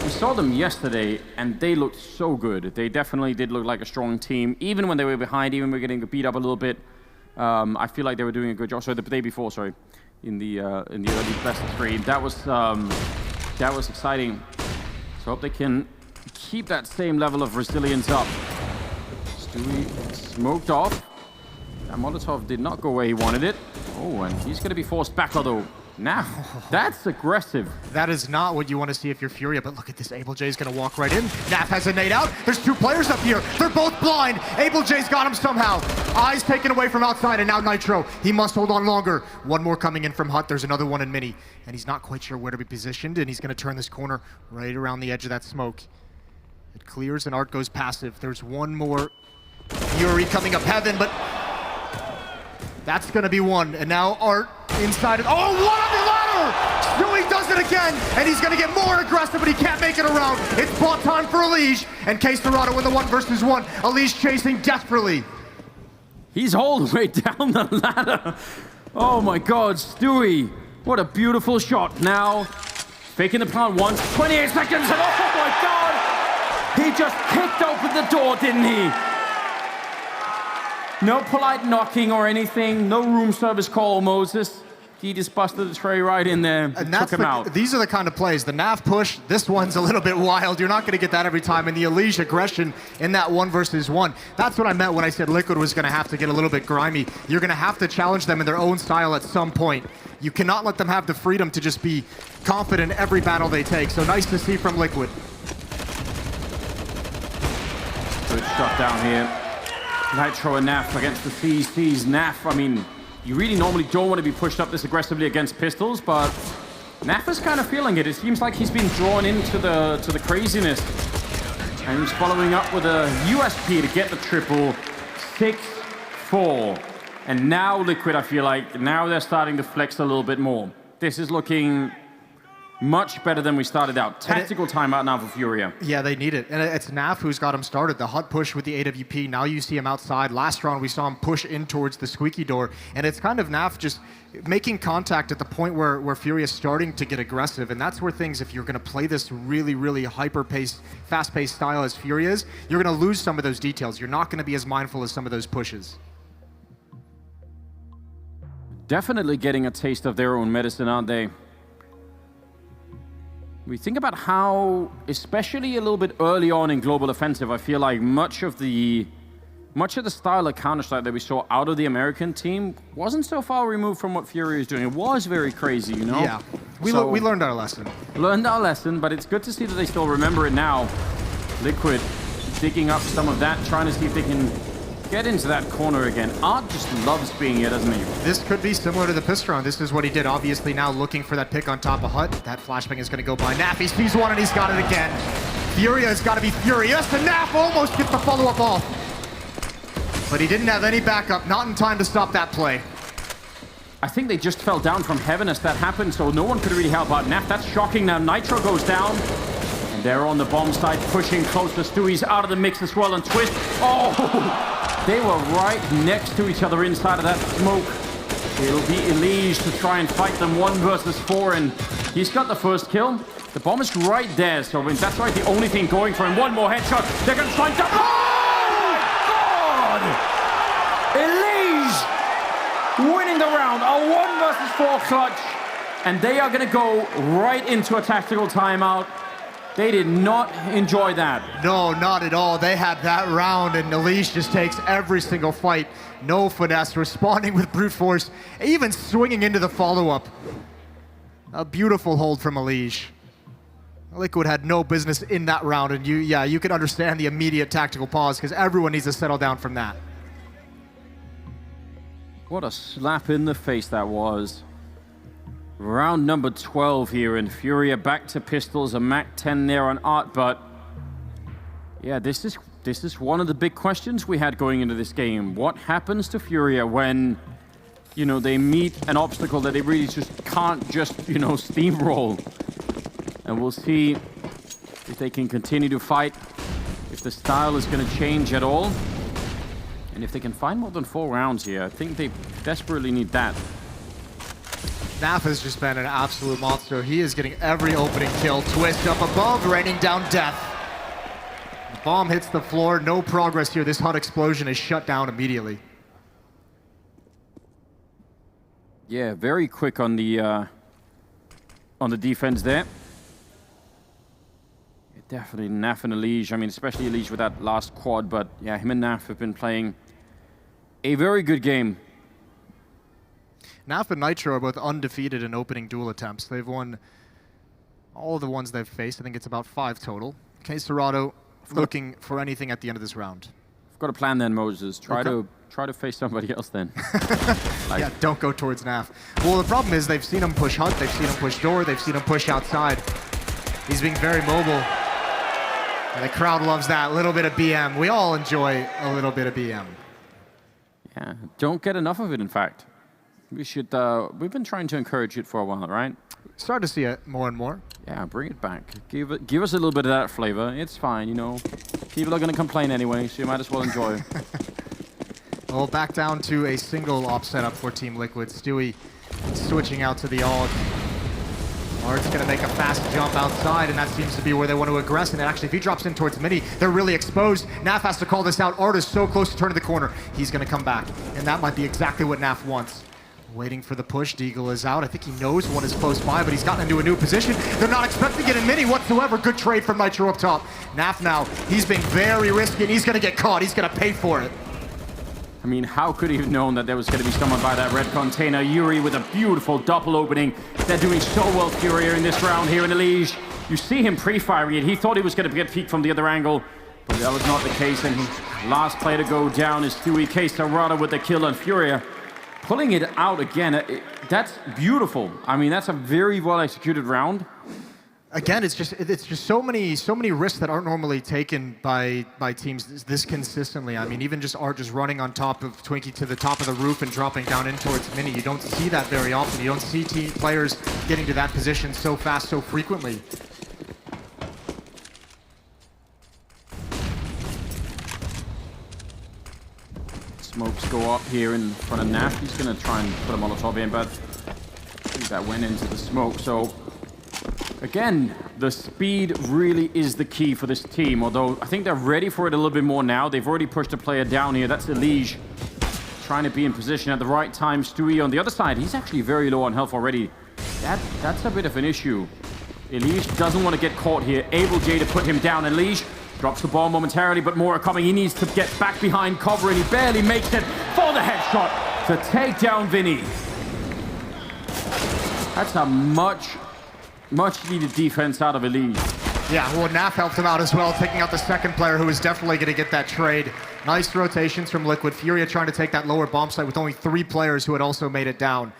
we saw them yesterday and they looked so good. They definitely did look like a strong team, even when they were behind, even when we were getting beat up a little bit. I feel like they were doing a good job. Sorry, the day before, sorry, in the early best of 3. That was exciting. So I hope they can keep that same level of resilience up. Stewie smoked off. That Molotov did not go where he wanted it. Oh, and he's going to be forced back, although. Now, that's aggressive. That is not what you want to see if you're Furia, but look at this. AbleJ's going to walk right in. Naf has a nade out. There's 2 players up here. They're both blind. AbleJ's got him somehow. Eyes taken away from outside, and now Nitro. He must hold on longer. One more coming in from Hut. There's another one in Mini, and he's not quite sure where to be positioned, and he's going to turn this corner right around the edge of that smoke. It clears, and Art goes passive. There's one more Fury coming up heaven, but that's going to be one, and now Art inside it. Oh, what on the ladder! Stewie does it again, and he's going to get more aggressive, but he can't make it around. It's bot time for Elige, and CORSAIR in the 1 versus 1. Elige chasing desperately. He's all the way down the ladder. Oh my God, Stewie. What a beautiful shot. Now, faking the plant once, 28 seconds, and oh my God! He just kicked open the door, didn't he? No polite knocking or anything, no room service call, Moses. He just busted the tray right in there, and took him out. These are the kind of plays. The Nav push, this one's a little bit wild. You're not going to get that every time. And the Elige aggression in that 1 versus 1. That's what I meant when I said Liquid was going to have to get a little bit grimy. You're going to have to challenge them in their own style at some point. You cannot let them have the freedom to just be confident in every battle they take. So nice to see from Liquid. Good shot down here. Nitro and Naf against the CCs. Naf, I mean, you really normally don't want to be pushed up this aggressively against pistols, but Naf is kind of feeling it. It seems like he's been drawn into the craziness. And he's following up with a USP to get the triple. 6-4. And now Liquid, I feel like, now they're starting to flex a little bit more. This is looking much better than we started out. Tactical timeout now for Furia. Yeah, they need it. And it's Naf who's got him started. The Hut push with the AWP. Now you see him outside. Last round, we saw him push in towards the squeaky door. And it's kind of Naf just making contact at the point where Furia is starting to get aggressive. And that's where things, if you're going to play this really, really hyper-paced, fast-paced style as Furia is, you're going to lose some of those details. You're not going to be as mindful as some of those pushes. Definitely getting a taste of their own medicine, aren't they? We think about how, especially a little bit early on in Global Offensive, I feel like much of the style of Counter-Strike that we saw out of the American team wasn't so far removed from what Furia is doing. It was very crazy, you know? Yeah, we learned our lesson. Learned our lesson, but it's good to see that they still remember it now. Liquid digging up some of that, trying to see if they can get into that corner again. Art just loves being here, doesn't he? This could be similar to the pistol round. This is what he did. Obviously now looking for that pick on top of Hut. That flashbang is going to go by Naf. He sees one and he's got it again. Furia has got to be furious, and Naf almost gets the follow-up off. But he didn't have any backup, not in time to stop that play. I think they just fell down from heaven as that happened, so no one could really help out Naf. That's shocking. Now Nitro goes down. They're on the bomb site, pushing closer. Stewie's out of the mix as well, and Twist. Oh, they were right next to each other inside of that smoke. It'll be Elige to try and fight them 1 versus 4, and he's got the first kill. The bomb is right there, so I mean, that's right, the only thing going for him. One more headshot. They're going to try and double. Oh my God! Elige winning the round. A 1 versus 4 clutch, and they are going to go right into a tactical timeout. They did not enjoy that. No, not at all. They had that round, and Elige just takes every single fight. No finesse, responding with brute force, even swinging into the follow-up. A beautiful hold from Elige. Liquid had no business in that round, and you could understand the immediate tactical pause, because everyone needs to settle down from that. What a slap in the face that was. Round number 12 here, and Furia back to pistols, a MAC-10 there on Art, but yeah, this is one of the big questions we had going into this game. What happens to Furia when, you know, they meet an obstacle that they really just can't just, you know, steamroll? And we'll see if they can continue to fight, if the style is going to change at all, and if they can find more than 4 rounds here. I think they desperately need that. Naf has just been an absolute monster. He is getting every opening kill. Twist up above, raining down death. The bomb hits the floor, no progress here. This HUD explosion is shut down immediately. Yeah, very quick on the defense there. Definitely Naf and Elige. I mean, especially Elige with that last quad, but yeah, him and Naf have been playing a very good game. Naf and Nitro are both undefeated in opening duel attempts. They've won all of the ones they've faced. I think it's about 5 total. CORSAIR looking for anything at the end of this round. I've got a plan then, Moses. Try to face somebody else then. Yeah, don't go towards Naf. Well, the problem is they've seen him push HUD, they've seen him push door, they've seen him push outside. He's being very mobile. And the crowd loves that. A little bit of BM. We all enjoy a little bit of BM. Yeah, don't get enough of it, in fact. We should, we've been trying to encourage it for a while, right? Start to see it more and more. Yeah, bring it back. Give us a little bit of that flavor. It's fine, you know. People are going to complain anyway, so you might as well enjoy it. Well, back down to a single op setup for Team Liquid. Stewie switching out to the AUG. Art's going to make a fast jump outside, and that seems to be where they want to aggress. And actually, if he drops in towards Mini, they're really exposed. Naf has to call this out. Art is so close to turning the corner. He's going to come back, and that might be exactly what Naf wants. Waiting for the push. Deagle is out. I think he knows one is close by, but he's gotten into a new position. They're not expecting it in Mini whatsoever. Good trade from Nitro up top. Naf now, he's being very risky, and he's going to get caught. He's going to pay for it. I mean, how could he have known that there was going to be someone by that red container? Yuri with a beautiful double opening. They're doing so well, Furia, in this round here in Elige. You see him pre-firing it. He thought he was going to get peeked from the other angle, but that was not the case. And last player to go down is Stewie CORSAIR with the kill on Furia. Pulling it out again, that's beautiful. I mean, that's a very well executed round. Again, it's just so many risks that aren't normally taken by teams this consistently. I mean, even just Art just running on top of Twinkie to the top of the roof and dropping down in towards Mini. You don't see that very often. You don't see team players getting to that position so fast, so frequently. Smokes go up here in front of Naf. He's going to try and put a Molotov in, but I think that went into the smoke. So again, the speed really is the key for this team, although I think they're ready for it a little bit more now. They've already pushed a player down here. That's Elige trying to be in position at the right time. Stewie on the other side, he's actually very low on health already. That's a bit of an issue. Elige doesn't want to get caught here. Able J to put him down. Elige drops the ball momentarily, but more are coming. He needs to get back behind cover, and he barely makes it for the headshot to take down Vinny. That's a much needed defense out of Elige. Yeah, well, Naf helped him out as well, taking out the second player who is definitely going to get that trade. Nice rotations from Liquid. Furia trying to take that lower bomb site with only 3 players who had also made it down.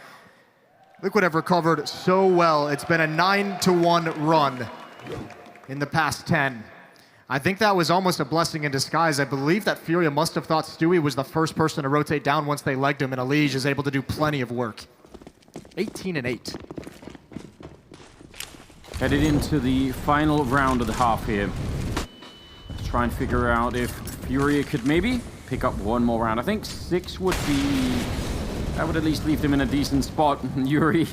Liquid have recovered so well. It's been a 9-1 run in the past 10. I think that was almost a blessing in disguise. I believe that Furia must have thought Stewie was the first person to rotate down once they legged him, and Elige is able to do plenty of work. 18-8. Headed into the final round of the half here. Let's try and figure out if Furia could maybe pick up one more round. I think 6 would be... That would at least leave them in a decent spot. Yuri,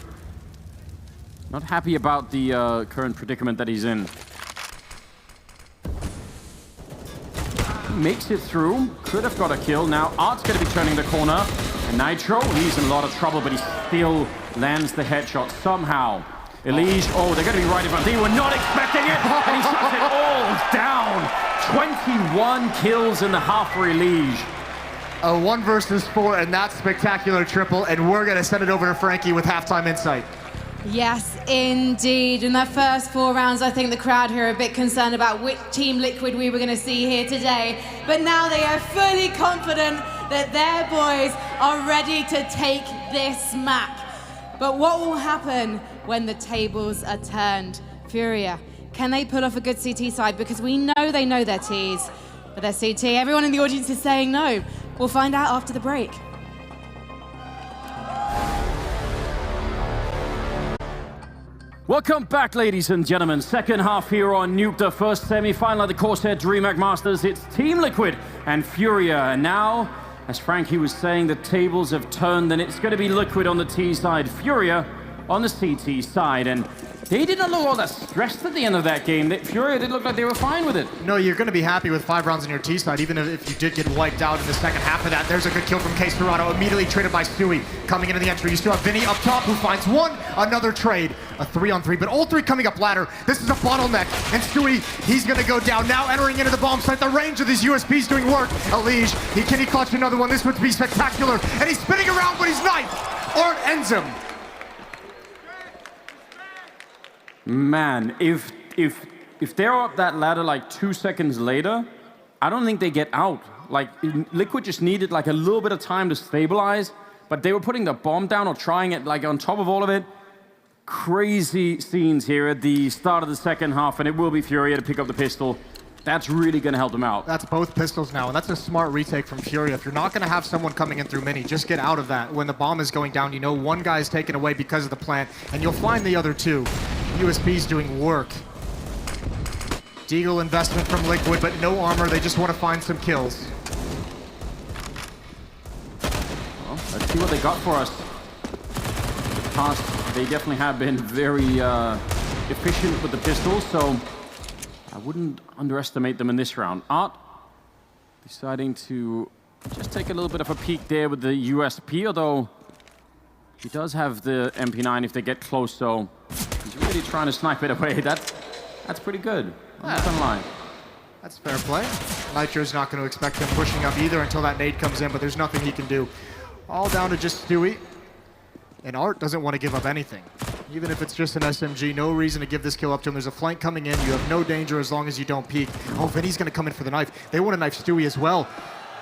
not happy about the current predicament that he's in. Makes it through. Could have got a kill. Now Art's going to be turning the corner. And Nitro, he's in a lot of trouble, but he still lands the headshot somehow. Elige, oh, they're going to be right in front. They were not expecting it, and he shuts it all down. 21 kills in the half for Elige. A 1 versus 4, and that spectacular triple, and we're going to send it over to Frankie with halftime insight. Yes, indeed. In their first 4 rounds, I think the crowd here are a bit concerned about which Team Liquid we were going to see here today. But now they are fully confident that their boys are ready to take this map. But what will happen when the tables are turned? Furia, can they pull off a good CT side? Because we know they know their Ts, but their CT, everyone in the audience is saying no. We'll find out after the break. Welcome back, ladies and gentlemen. Second half here on Nuke, the first semi-final of the CORSAIR DreamHack Masters. It's Team Liquid and Furia. And now, as Frankie was saying, the tables have turned, and it's going to be Liquid on the T side, Furia on the CT side. And they did not look all that stressed at the end of that game. Furia did look like they were fine with it. No, you're going to be happy with 5 rounds on your T side, even if you did get wiped out in the second half of that. There's a good kill from Case Dorado, immediately traded by Stewie. Coming into the entry, you still have Vinny up top, who finds one, another trade, a 3-on-3, but all 3 coming up ladder. This is a bottleneck, and Stewie, he's going to go down. Now entering into the bomb site, the range of these USPs doing work. Elige, can he clutch another one? This would be spectacular, and he's spinning around, but he's knifed. Art ends him. Man, if they're up that ladder like 2 seconds later, I don't think they get out. Like, Liquid just needed like a little bit of time to stabilize, but they were putting the bomb down or trying it like on top of all of it. Crazy scenes here at the start of the second half, and it will be Furia to pick up the pistol. That's really going to help them out. That's both pistols now, and that's a smart retake from Furia. If you're not going to have someone coming in through mini, just get out of that. When the bomb is going down, you know one guy's taken away because of the plant, and you'll find the other 2. USP's doing work. Deagle investment from Liquid, but no armor. They just want to find some kills. Well, let's see what they got for us. In the past, they definitely have been very efficient with the pistols, so I wouldn't underestimate them in this round. Art deciding to just take a little bit of a peek there with the USP, although he does have the MP9 if they get close, so he's really trying to snipe it away. That's pretty good. I'm not gonna lie. That's fair play. Nitro's not going to expect him pushing up either until that nade comes in, but there's nothing he can do. All down to just Stewie. And Art doesn't want to give up anything. Even if it's just an SMG, no reason to give this kill up to him. There's a flank coming in. You have no danger as long as you don't peek. Oh, Vinny's going to come in for the knife. They want to knife Stewie as well.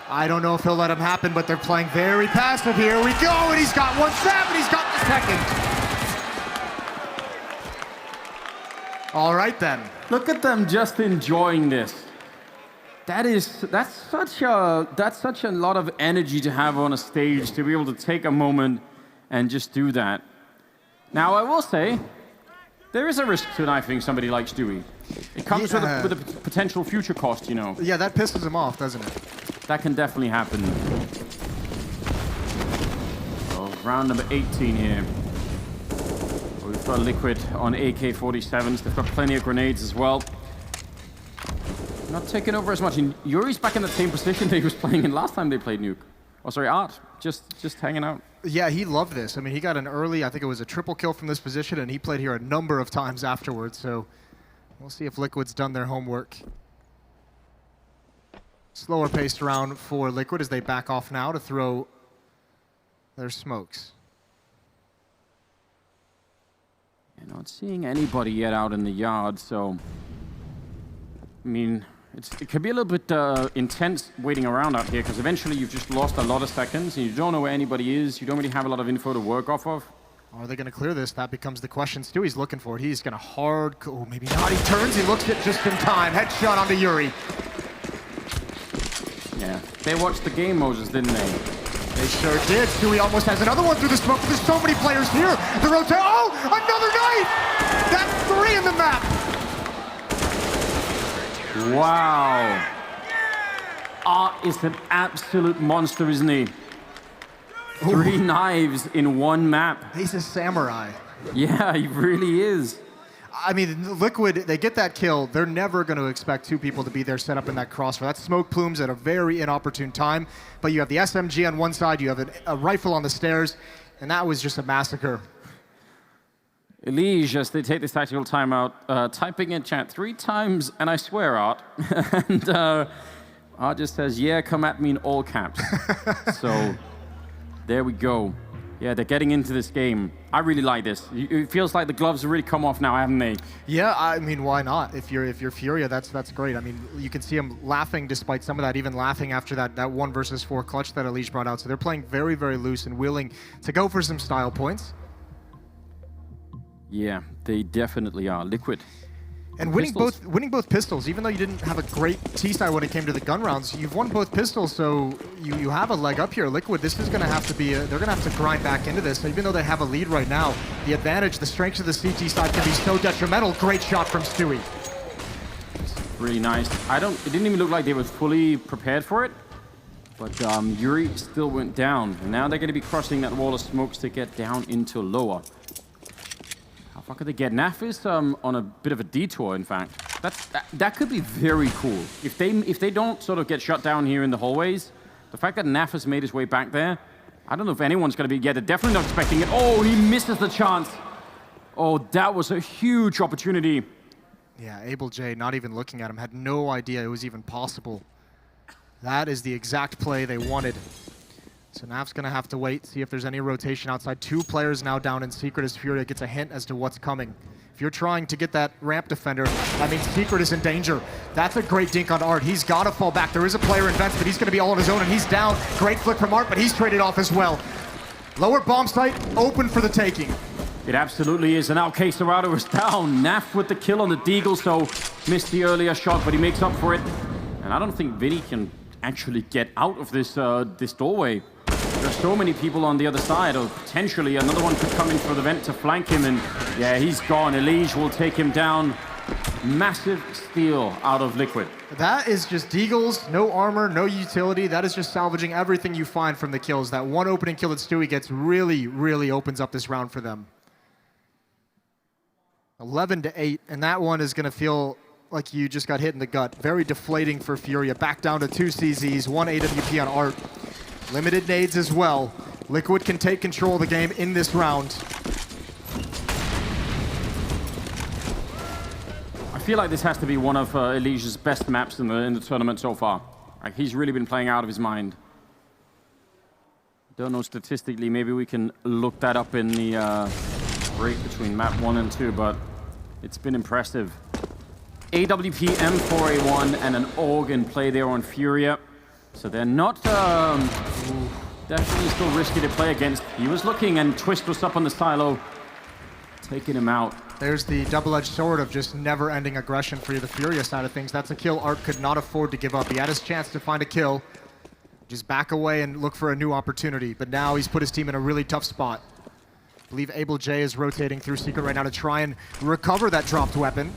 I don't know if he'll let him happen, but they're playing very passive. Here we go, and he's got 1 stab, and he's got the second. All right, then. Look at them just enjoying this. That's such a lot of energy to have on a stage, to be able to take a moment and just do that. Now, I will say, there is a risk to knifing somebody like Stewie. It comes with a potential future cost, you know. Yeah, that pisses him off, doesn't it? That can definitely happen. So, round number 18 here. We've got Liquid on AK-47s. They've got plenty of grenades as well. Not taking over as much. And Yuri's back in the same position that he was playing in last time they played Nuke. Oh, sorry, Art. Just hanging out. Yeah, he loved this. I mean, he got an early, I think it was a triple kill from this position, and he played here a number of times afterwards. So we'll see if Liquid's done their homework. Slower paced round for Liquid as they back off now to throw their smokes. You're not seeing anybody yet out in the yard, so I mean, it can be a little bit intense waiting around out here, because eventually you've just lost a lot of seconds, and you don't know where anybody is. You don't really have a lot of info to work off of. Are they going to clear this? That becomes the question. Stewie's looking for it. He's going to hard... Oh, maybe not. He turns. He looks it just in time. Headshot onto Yuri. Yeah. They watched the game, Moses, didn't they? They sure did. Stewie almost has another one through the smoke, but there's so many players here. The rotate. Oh, another knife! That's 3 in the map. Wow. Art is an absolute monster, isn't he? 3 knives in one map. He's a samurai. Yeah, he really is. I mean, Liquid, they get that kill. They're never going to expect 2 people to be there set up in that crossfire. That's smoke plumes at a very inopportune time. But you have the SMG on one side, you have a rifle on the stairs, and that was just a massacre. Elige, as they take this tactical timeout, typing in chat 3 times, and I swear, Art. And Art just says, yeah, come at me in all caps. So there we go. Yeah, they're getting into this game. I really like this. It feels like the gloves have really come off now, haven't they? Yeah, I mean, why not? If you're Furia, that's great. I mean, you can see him laughing despite some of that, even laughing after that 1 versus 4 clutch that Elige brought out. So they're playing very, very loose and willing to go for some style points. Yeah, they definitely are. Liquid. And winning both pistols, even though you didn't have a great T-side when it came to the gun rounds, you've won both pistols, so you have a leg up here. Liquid, this is going to have to be, they're going to have to grind back into this. Even though they have a lead right now, the advantage, the strength of the CT side can be so detrimental. Great shot from Stewie. Really nice. It didn't even look like they were fully prepared for it, but Yuri still went down. And now they're going to be crossing that wall of smokes to get down into lower. How far could they get? Naf is on a bit of a detour, in fact. That could be very cool. If they don't sort of get shut down here in the hallways, the fact that Naf has made his way back there, I don't know if anyone's going to be... Yeah, they're definitely not expecting it. Oh, he misses the chance. Oh, that was a huge opportunity. Yeah, Able J, not even looking at him, had no idea it was even possible. That is the exact play they wanted. So Naf's going to have to wait, see if there's any rotation outside. 2 players now down in Secret as Furia gets a hint as to what's coming. If you're trying to get that ramp defender, that means Secret is in danger. That's a great dink on Art. He's got to fall back. There is a player in vents, but he's going to be all on his own, and he's down. Great flick from Art, but he's traded off as well. Lower bomb site, open for the taking. It absolutely is, and now CORSAIR is down. Naf with the kill on the Deagle, so missed the earlier shot, but he makes up for it. And I don't think Vinny can actually get out of this this doorway. There's so many people on the other side, or potentially another one could come in for the vent to flank him, and yeah, he's gone. Elige will take him down. Massive steal out of Liquid. That is just Deagles, no armor, no utility. That is just salvaging everything you find from the kills. That one opening kill that Stewie gets really, really opens up this round for them. 11-8, and that one is going to feel like you just got hit in the gut. Very deflating for Furia. Back down to 2 CZs, 1 AWP on Art. Limited nades as well. Liquid can take control of the game in this round. I feel like this has to be one of Elige's best maps in the tournament so far. Like, he's really been playing out of his mind. Don't know statistically, maybe we can look that up in the break between map 1 and 2, but it's been impressive. AWP, M4A1, and an AUG in play there on Furia. So they're not definitely still risky to play against. He was looking, and Twist was up on the silo, taking him out. There's the double-edged sword of just never-ending aggression for the Furia side of things. That's a kill Art could not afford to give up. He had his chance to find a kill, just back away and look for a new opportunity. But now he's put his team in a really tough spot. I believe Able J is rotating through Secret right now to try and recover that dropped weapon.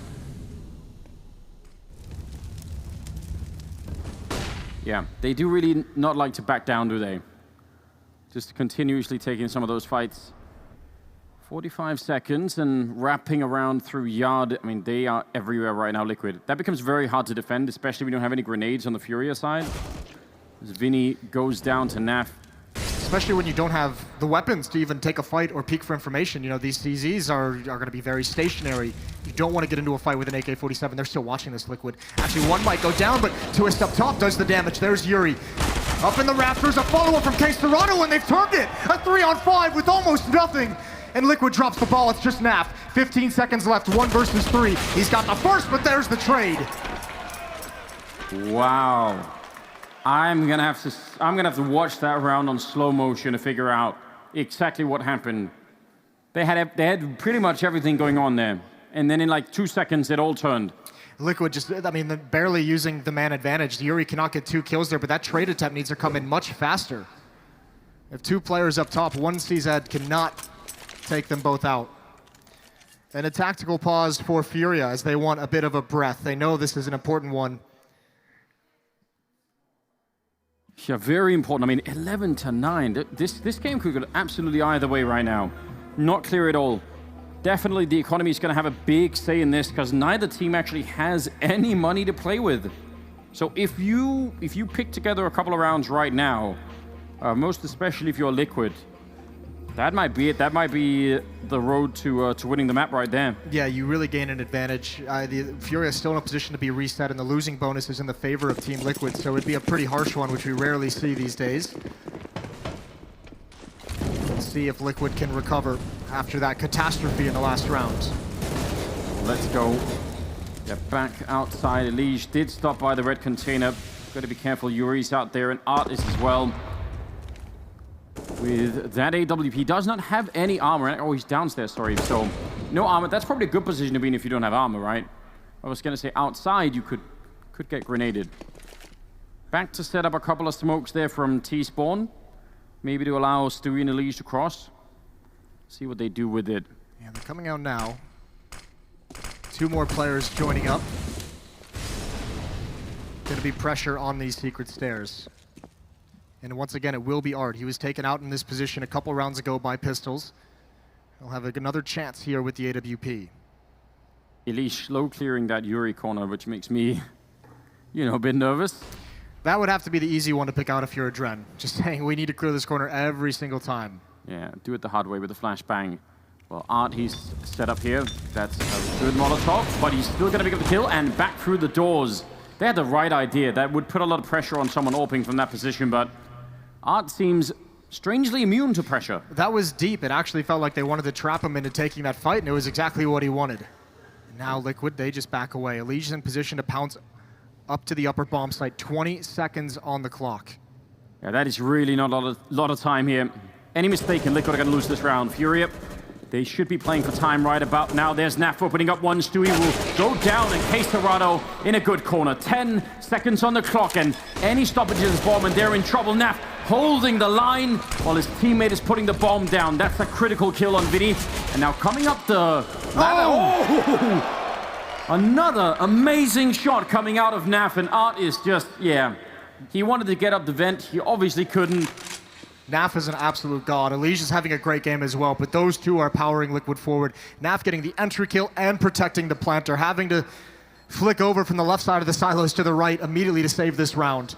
Yeah, they do really not like to back down, do they? Just continuously taking some of those fights. 45 seconds and wrapping around through yard. I mean, they are everywhere right now, Liquid. That becomes very hard to defend, especially when you don't have any grenades on the Furia side. As Vinny goes down to Naf. Especially when you don't have the weapons to even take a fight or peek for information. You know, these CZs are going to be very stationary. You don't want to get into a fight with an AK-47. They're still watching this, Liquid. Actually, one might go down, but Twist up top does the damage. There's Yuri. Up in the rafters, a follow-up from CORSAIR, and they've turned it. A 3-on-5 with almost nothing. And Liquid drops the ball. It's just Naf. 15 seconds left, 1 versus 3. He's got the first, but there's the trade. Wow. I'm gonna have to watch that round on slow motion to figure out exactly what happened. They had pretty much everything going on there, and then in like 2 seconds it all turned. Liquid just, I mean, barely using the man advantage. Yuri cannot get 2 kills there, but that trade attempt needs to come in much faster. If two players up top, one CZ cannot take them both out. And a tactical pause for Furia as they want a bit of a breath. They know this is an important one. Yeah, very important. I mean, 11-9. This game could go absolutely either way right now. Not clear at all. Definitely the economy is going to have a big say in this because neither team actually has any money to play with. So if you pick together a couple of rounds right now, most especially if you're Liquid, that might be it. That might be the road to winning the map right there. Yeah, you really gain an advantage. The Furia is still in a position to be reset, and the losing bonus is in the favor of Team Liquid, so it'd be a pretty harsh one, which we rarely see these days. Let's see if Liquid can recover after that catastrophe in the last round. Let's go. Yeah, back outside. Elige did stop by the red container. Got to be careful. Yuri's out there, and Art is as well. With that AWP, does not have any armor. Oh, he's downstairs, sorry. So, no armor. That's probably a good position to be in if you don't have armor, right? I was going to say outside, you could get grenaded. Back to set up a couple of smokes there from T-Spawn. Maybe to allow Stewie and Elige to cross. See what they do with it. Yeah, they're coming out now. Two more players joining up. Gonna be pressure on these secret stairs. And once again, it will be Art. He was taken out in this position a couple rounds ago by Pistols. He'll have another chance here with the AWP. Elige slow clearing that Yuri corner, which makes me, a bit nervous. That would have to be the easy one to pick out if you're a Dren. Just saying, we need to clear this corner every single time. Yeah, do it the hard way with the flashbang. Well, Art, he's set up here. That's a good Molotov, but he's still going to pick up the kill and back through the doors. They had the right idea. That would put a lot of pressure on someone AWPing from that position, but Art seems strangely immune to pressure. That was deep. It actually felt like they wanted to trap him into taking that fight, and it was exactly what he wanted. Now Liquid, they just back away. Elige's in position to pounce up to the upper bomb site. 20 seconds on the clock. Yeah, that is really not a lot of time here. Any mistake and Liquid are going to lose this round. Furia, they should be playing for time right about now. There's Naf opening up one. Stewie will go down, and CORSAIR in a good corner. 10 seconds on the clock, and any stoppages bomb, and they're in trouble. Naf holding the line while his teammate is putting the bomb down. That's a critical kill on Vinny. And now coming up the ladder. Oh! Another amazing shot coming out of Naf, and Art is just, he wanted to get up the vent. He obviously couldn't. Naf is an absolute god. Elige is having a great game as well, but those two are powering Liquid forward. Naf getting the entry kill and protecting the planter, having to flick over from the left side of the silos to the right immediately to save this round.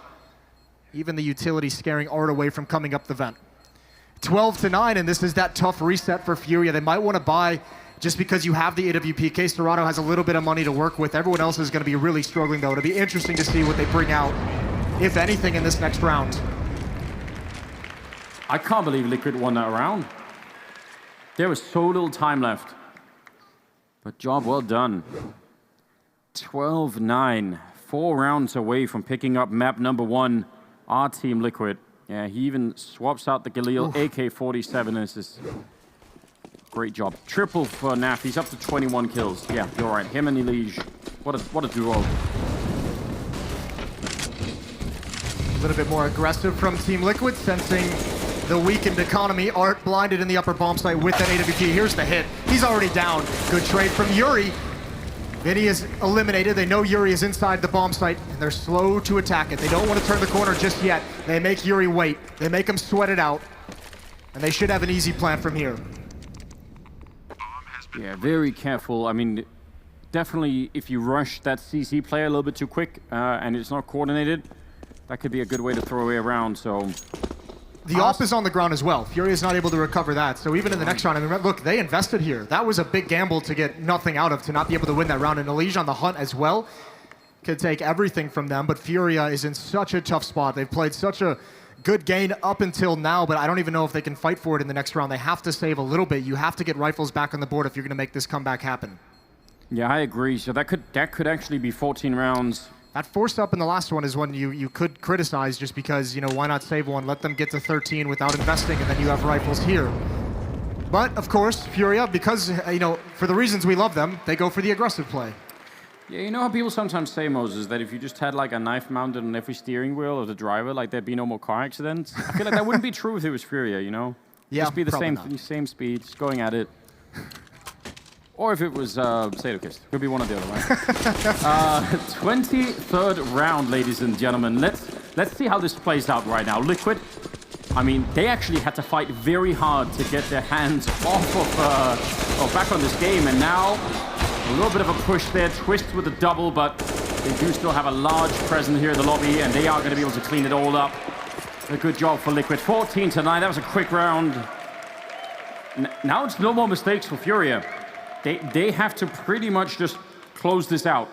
Even the utility scaring Art away from coming up the vent. 12-9, and this is that tough reset for Furia. They might want to buy just because you have the AWP. CORSAIR has a little bit of money to work with. Everyone else is going to be really struggling, though. It'll be interesting to see what they bring out, if anything, in this next round. I can't believe Liquid won that round. There was so little time left. But job well done. 12-9. 4 rounds away from picking up map number 1. Our team Liquid. Yeah, he even swaps out the Galil AK-47. This is great job. Triple for Naf. He's up to 21 kills. Yeah, you're right. Him and Elige. What a duo. A little bit more aggressive from Team Liquid, sensing the weakened economy. Art blinded in the upper bomb site with that AWP. Here's the hit. He's already down. Good trade from Yuri. Vinny is eliminated. They know Yuri is inside the bomb site, and they're slow to attack it. They don't want to turn the corner just yet. They make Yuri wait. They make him sweat it out, and they should have an easy plan from here. Yeah, very careful. I mean, definitely if you rush that CC player a little bit too quick and it's not coordinated, that could be a good way to throw away a round, so... The AWP is on the ground as well. Furia is not able to recover that. So even in the next round, I mean, look, they invested here. That was a big gamble to get nothing out of, to not be able to win that round. And Elige on the hunt as well could take everything from them. But Furia is in such a tough spot. They've played such a good game up until now, but I don't even know if they can fight for it in the next round. They have to save a little bit. You have to get rifles back on the board if you're going to make this comeback happen. Yeah, I agree. So that could actually be 14 rounds. That forced up in the last one is one you could criticize just because, why not save one? Let them get to 13 without investing, and then you have rifles here. But, of course, Furia, because, for the reasons we love them, they go for the aggressive play. Yeah, you know how people sometimes say, Moses, that if you just had like a knife mounted on every steering wheel of the driver, like there'd be no more car accidents? I feel like that wouldn't be true if it was Furia, you know? Yeah, just be the same speed, just going at it. Or if it was Sadokist. Could be one or the other, right? 23rd round, ladies and gentlemen. Let's see how this plays out right now. Liquid, I mean, they actually had to fight very hard to get their hands off of, or back on this game, and now a little bit of a push there. Twist with a double, but they do still have a large presence here in the lobby, and they are going to be able to clean it all up. A good job for Liquid. 14-9. That was a quick round. Now it's no more mistakes for Furia. They have to pretty much just close this out.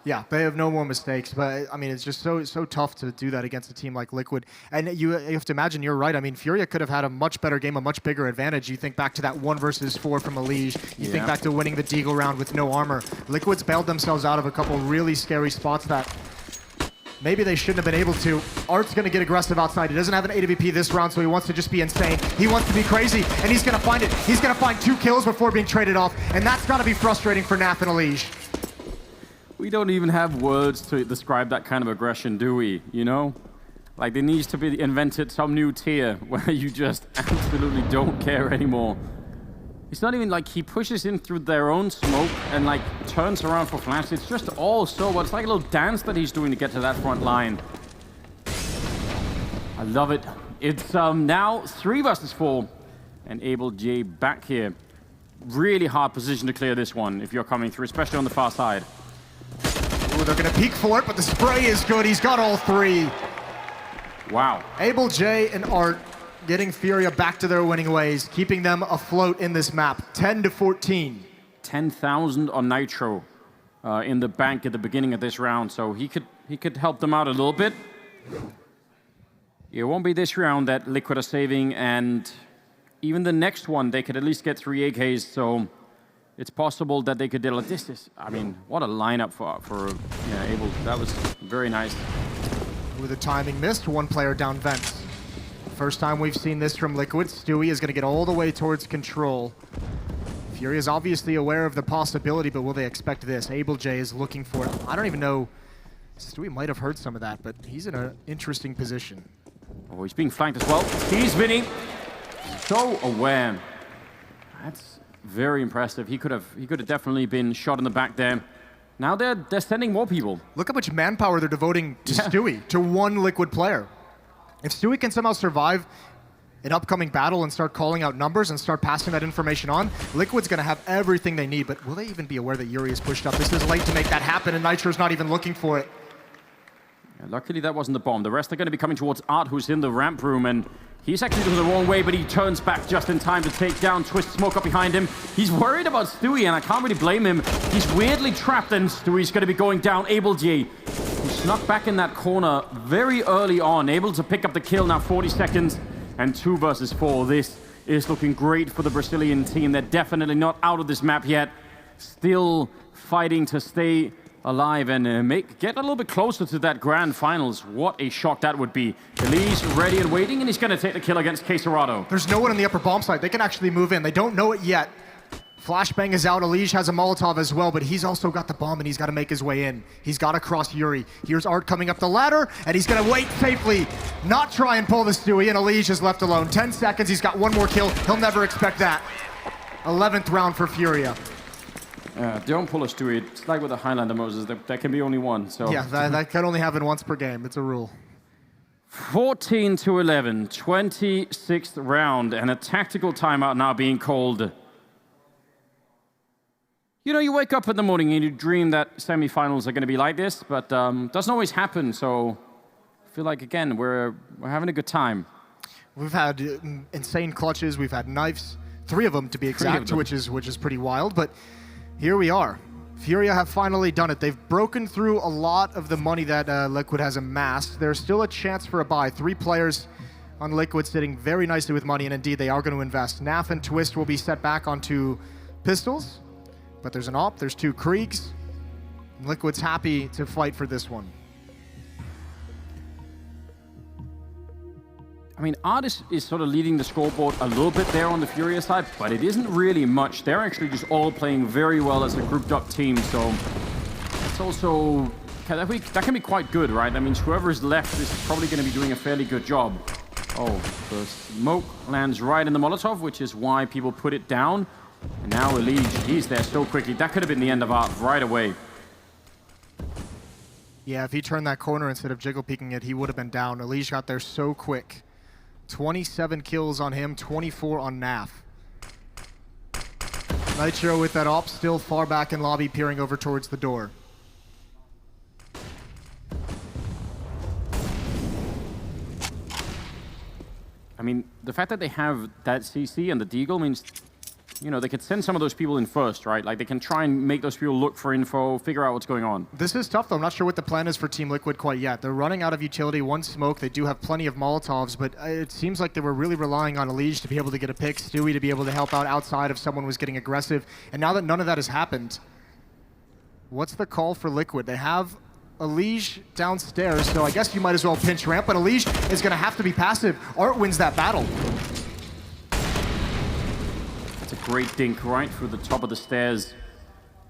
Yeah, they have no more mistakes, but I mean, it's just so tough to do that against a team like Liquid. And you have to imagine, you're right. I mean, Furia could have had a much better game, a much bigger advantage. You think back to that 1 versus 4 from Elige. You think back to winning the Deagle round with no armor. Liquid's bailed themselves out of a couple really scary spots that maybe they shouldn't have been able to. Art's going to get aggressive outside. He doesn't have an AWP this round, so he wants to just be insane. He wants to be crazy, and he's going to find it. He's going to find 2 kills before being traded off, and that's got to be frustrating for Naf and Elige. We don't even have words to describe that kind of aggression, do we? You know? Like, there needs to be invented some new tier where you just absolutely don't care anymore. It's not even like he pushes in through their own smoke and like turns around for flash. It's just all so what? It's like a little dance that he's doing to get to that front line. I love it. It's now 3 versus 4, and AbleJ back here. Really hard position to clear this one if you're coming through, especially on the far side. Ooh, they're going to peek for it, but the spray is good. He's got all 3. Wow. AbleJ and Art getting Furia back to their winning ways, keeping them afloat in this map. 10-14. 10,000 on Nitro in the bank at the beginning of this round, so he could help them out a little bit. It won't be this round that Liquid are saving, and even the next one, they could at least get 3 AKs, so it's possible that they could deal with this. I mean, what a lineup for Able. That was very nice. With the timing missed, 1 player down vents. First time we've seen this from Liquid. Stewie is going to get all the way towards control. Furia is obviously aware of the possibility, but will they expect this? AbleJ is looking for it. I don't even know. Stewie might have heard some of that, but he's in an interesting position. Oh, he's being flanked as well. He's Vinny. So aware. That's very impressive. He could have definitely been shot in the back there. Now they're sending more people. Look how much manpower they're devoting to Stewie, to 1 Liquid player. If Stewie can somehow survive an upcoming battle and start calling out numbers and start passing that information on, Liquid's going to have everything they need, but will they even be aware that Yuri is pushed up? This is late to make that happen, and Nitro's not even looking for it. Yeah, luckily that wasn't the bomb. The rest are going to be coming towards Art, who's in the ramp room, and he's actually going the wrong way, but he turns back just in time to take down Twist Smoke up behind him. He's worried about Stewie, and I can't really blame him. He's weirdly trapped, and Stewie's going to be going down. AbleJ, who snuck back in that corner very early on, able to pick up the kill now, 40 seconds, and 2 versus 4. This is looking great for the Brazilian team. They're definitely not out of this map yet. Still fighting to stay alive and get a little bit closer to that grand finals. What a shock that would be. Elise ready and waiting, and he's going to take the kill against CORSAIR. There's no one on the upper bomb side. They can actually move in. They don't know it yet. Flashbang is out. Elige has a Molotov as well, but he's also got the bomb, and he's got to make his way in. He's got to cross Yuri. Here's Art coming up the ladder, and he's going to wait safely, not try and pull the Stewie, and Elige is left alone. 10 seconds. He's got 1 more kill. He'll never expect that. 11th round for Furia. Don't pull a Stewie. It's like with the Highlander, Moses. There can be only 1. So yeah, that can only happen once per game. It's a rule. 14-11, 26th round, and a tactical timeout now being called. You know, you wake up in the morning and you dream that semifinals are going to be like this, but doesn't always happen. So I feel like, again, we're having a good time. We've had insane clutches. We've had knives, 3 of them to be exact, which is pretty wild. But here we are. Furia have finally done it. They've broken through a lot of the money that Liquid has amassed. There's still a chance for a buy. 3 players on Liquid sitting very nicely with money, and indeed they are going to invest. Naf and Twist will be set back onto pistols, but there's an AWP, there's 2 Kriegs. Liquid's happy to fight for this one. I mean, Art is sort of leading the scoreboard a little bit there on the Furia side, but it isn't really much. They're actually just all playing very well as a grouped up team, so It's also, that can be quite good, right? That means whoever is left is probably going to be doing a fairly good job. Oh, the smoke lands right in the Molotov, which is why people put it down. And now Elige, he's there so quickly. That could have been the end of Art right away. Yeah, if he turned that corner instead of jiggle peeking it, he would have been down. Elige got there so quick. 27 kills on him, 24 on Naf. Nitro with that op still far back in lobby, peering over towards the door. I mean, the fact that they have that CC and the Deagle means, you know, they could send some of those people in first, right? Like, they can try and make those people look for info, figure out what's going on. This is tough, though. I'm not sure what the plan is for Team Liquid quite yet. They're running out of utility, one smoke. They do have plenty of Molotovs, but it seems like they were really relying on Elige to be able to get a pick, Stewie to be able to help out outside if someone was getting aggressive. And now that none of that has happened, what's the call for Liquid? They have Elige downstairs, so I guess you might as well pinch ramp, but Elige is going to have to be passive. Art wins that battle. That's a great dink right through the top of the stairs.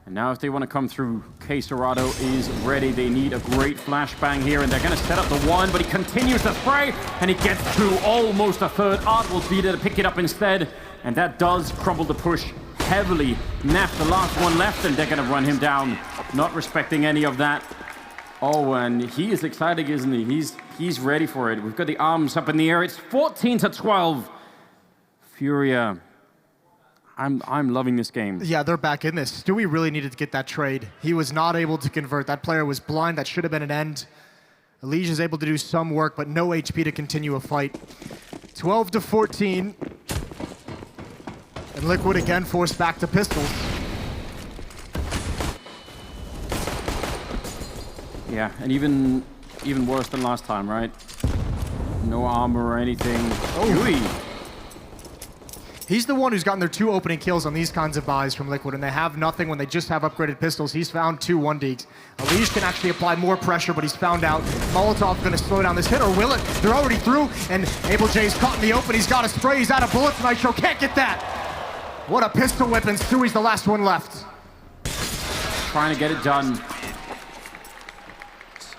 And now if they want to come through, CORSAIR is ready. They need a great flashbang here, and they're going to set up the one, but he continues to spray, and he gets through almost a third. Art will be there to pick it up instead, and that does crumble the push heavily. Naf, the last one left, and they're going to run him down, not respecting any of that. Oh, and he is excited, isn't he? He's ready for it. We've got the arms up in the air. It's 14-12. Furia. I'm loving this game. Yeah, they're back in this. Stewie really needed to get that trade. He was not able to convert. That player was blind. That should have been an end. Elige is able to do some work, but no HP to continue a fight. 12-14. And Liquid again forced back to pistols. Yeah, and even worse than last time, right? No armor or anything. Oh, he's the one who's gotten their 2 opening kills on these kinds of buys from Liquid, and they have nothing when they just have upgraded pistols. He's found 2 1-deeks. Elige can actually apply more pressure, but he's found out. Molotov going to slow down this hit, or will it? They're already through, and Able J's caught in the open. He's got a spray. He's out of bullets. Nitro can't get that. What a pistol whip, and Stewie's the last one left. trying to get it done.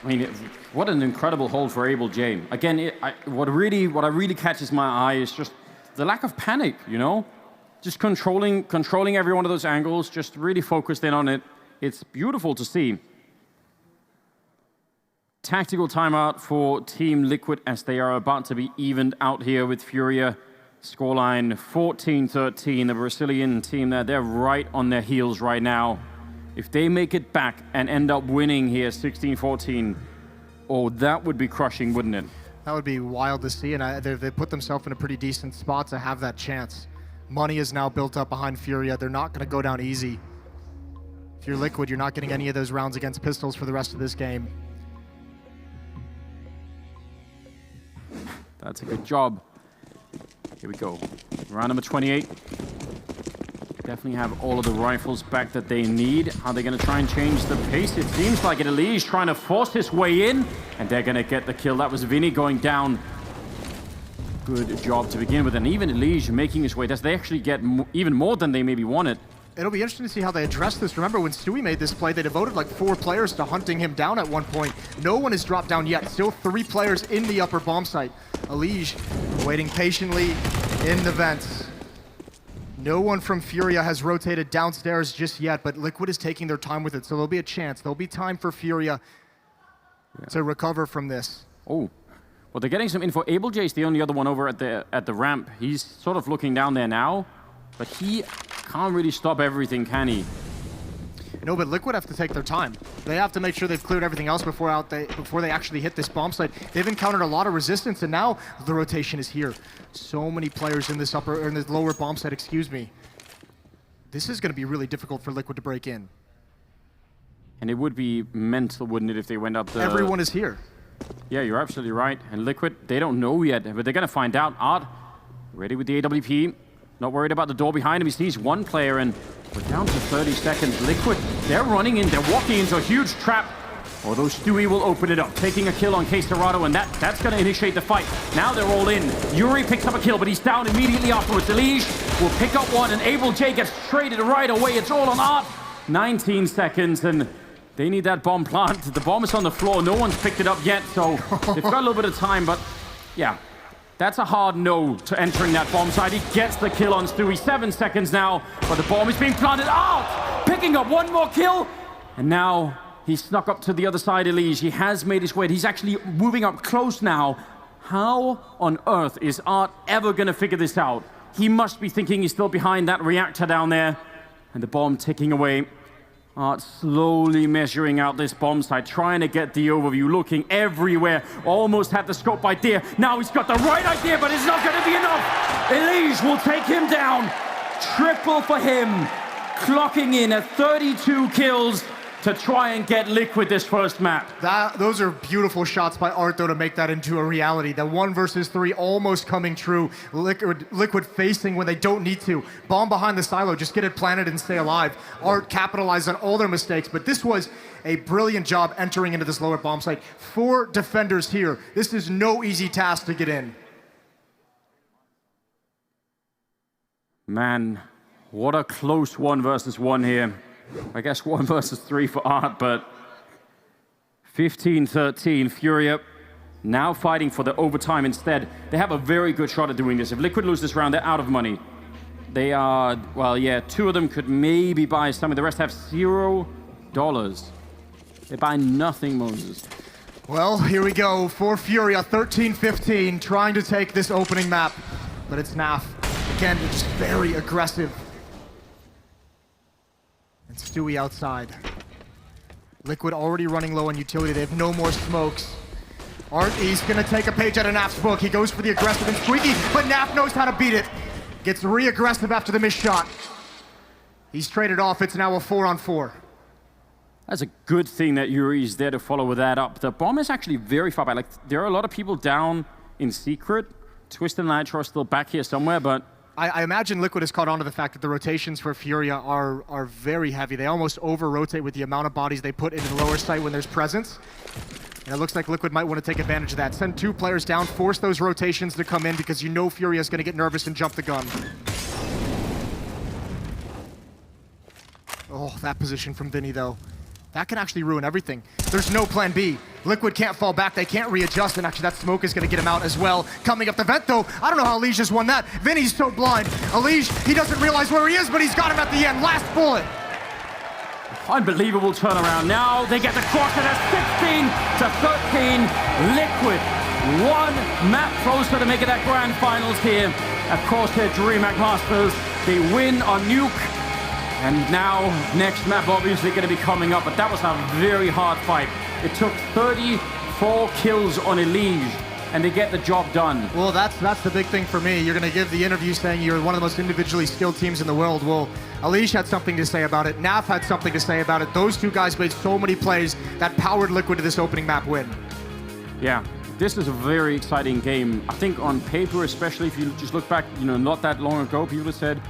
I mean, what an incredible hold for Able J. Again, what really catches my eye is just the lack of panic, you know? Just controlling every one of those angles, just really focused in on it. It's beautiful to see. Tactical timeout for Team Liquid as they are about to be evened out here with Furia. Scoreline 14-13. The Brazilian team there, they're right on their heels right now. If they make it back and end up winning here 16-14, oh, that would be crushing, wouldn't it? That would be wild to see, and they put themselves in a pretty decent spot to have that chance. Money is now built up behind Furia. They're not going to go down easy. If you're Liquid, you're not getting any of those rounds against pistols for the rest of this game. That's a good job. Here we go. Round number 28. Definitely have all of the rifles back that they need. Are they going to try and change the pace? It seems like it. Elige trying to force his way in, and they're going to get the kill. That was Vinny going down. Good job to begin with, and even Elige making his way. They actually get even more than they maybe wanted. It'll be interesting to see how they address this. Remember, when Stewie made this play, they devoted like 4 players to hunting him down at one point. No one has dropped down yet. Still 3 players in the upper bomb site. Elige waiting patiently in the vents. No one from Furia has rotated downstairs just yet, but Liquid is taking their time with it, so there'll be a chance. There'll be time for Furia to recover from this. Oh, well, they're getting some info. Able J is the only other one over at the ramp. He's sort of looking down there now, but he can't really stop everything, can he? No, but Liquid have to take their time. They have to make sure they've cleared everything else before they actually hit this bomb site. They've encountered a lot of resistance, and now the rotation is here. So many players in this lower bomb site, excuse me. This is going to be really difficult for Liquid to break in. And it would be mental, wouldn't it, if they went up the... Everyone is here. Yeah, you're absolutely right. And Liquid, they don't know yet, but they're going to find out. Art, ready with the AWP. Not worried about the door behind him. He sees one player, and we're down to 30 seconds. Liquid, they're running in. They're walking into a huge trap. Although Stewie will open it up, taking a kill on CORSAIR, and that's going to initiate the fight. Now they're all in. Yuri picks up a kill, but he's down immediately afterwards. Elige will pick up one, and Able J gets traded right away. It's all on Art. 19 seconds, and They need that bomb planted. The bomb is on the floor. No one's picked it up yet, so they've got a little bit of time, but yeah. That's a hard no to entering that bomb site. He gets the kill on Stewie. 7 seconds now, but the bomb is being planted out. Picking up one more kill. And now he's snuck up to the other side, Elige. He has made his way. He's actually moving up close now. How on earth is Art ever going to figure this out? He must be thinking he's still behind that reactor down there. And the bomb ticking away. Art slowly measuring out this bomb site, trying to get the overview, looking everywhere. Almost had the scope idea. Now he's got the right idea, but it's not going to be enough. Elige will take him down. Triple for him. Clocking in at 32 kills to try and get Liquid this first map. Those are beautiful shots by Art, though, to make that into a reality. The 1 versus 3 almost coming true. Liquid facing when they don't need to. Bomb behind the silo, just get it planted and stay alive. Art capitalized on all their mistakes, but this was a brilliant job entering into this lower bomb site. 4 defenders here. This is no easy task to get in. Man, what a close 1 versus 1 here. I guess 1 versus 3 for Art, but 15-13, Furia now fighting for the overtime instead. They have a very good shot at doing this. If Liquid lose this round, they're out of money. They are, well, yeah, 2 of them could maybe buy something. The rest have $0. They buy nothing, Moses. Well, here we go for Furia, 13-15, trying to take this opening map. But it's Naf. Again, they're just very aggressive. And Stewie outside. Liquid already running low on utility. They have no more smokes. Art, he's going to take a page out of Naf's book. He goes for the aggressive and squeaky, but Naf knows how to beat it. Gets re-aggressive after the missed shot. He's traded off. It's now a 4-on-4. That's a good thing that Yuri's there to follow with that up. The bomb is actually very far back. Like, there are a lot of people down in secret. Twist and Nitro are still back here somewhere, but I imagine Liquid has caught on to the fact that the rotations for Furia are very heavy. They almost over-rotate with the amount of bodies they put into the lower site when there's presence. And it looks like Liquid might want to take advantage of that. Send 2 players down, force those rotations to come in because you know Furia is going to get nervous and jump the gun. Oh, that position from Vinny, though. That can actually ruin everything. There's no plan B. Liquid can't fall back, they can't readjust, and actually that smoke is gonna get him out as well. Coming up the vent though, I don't know how Elige just won that. Vinny's so blind. Elige, he doesn't realize where he is, but he's got him at the end. Last bullet. unbelievable turnaround. Now they get the CORSAIR at 16-13. Liquid, 1 map closer to making that grand finals here at CORSAIR DreamHack Masters. They win on Nuke. And now, next map obviously going to be coming up, but that was a very hard fight. It took 34 kills on Elige, and they get the job done. Well, that's the big thing for me. You're going to give the interview saying you're one of the most individually skilled teams in the world. Well, Elige had something to say about it. Naf had something to say about it. Those 2 guys made so many plays that powered Liquid to this opening map win. Yeah, this is a very exciting game. I think on paper, especially if you just look back, not that long ago, people have said,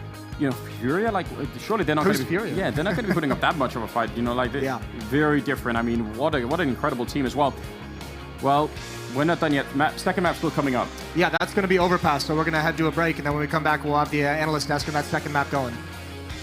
Furia, like, surely they're not going to be... Furia? Yeah, they're not going to be putting up that much of a fight, Yeah. Very different. I mean, what an incredible team as well. Well, we're not done yet. Second map's still coming up. Yeah, that's going to be Overpass, so we're going to head to a break, and then when we come back, we'll have the analyst desk on that second map going.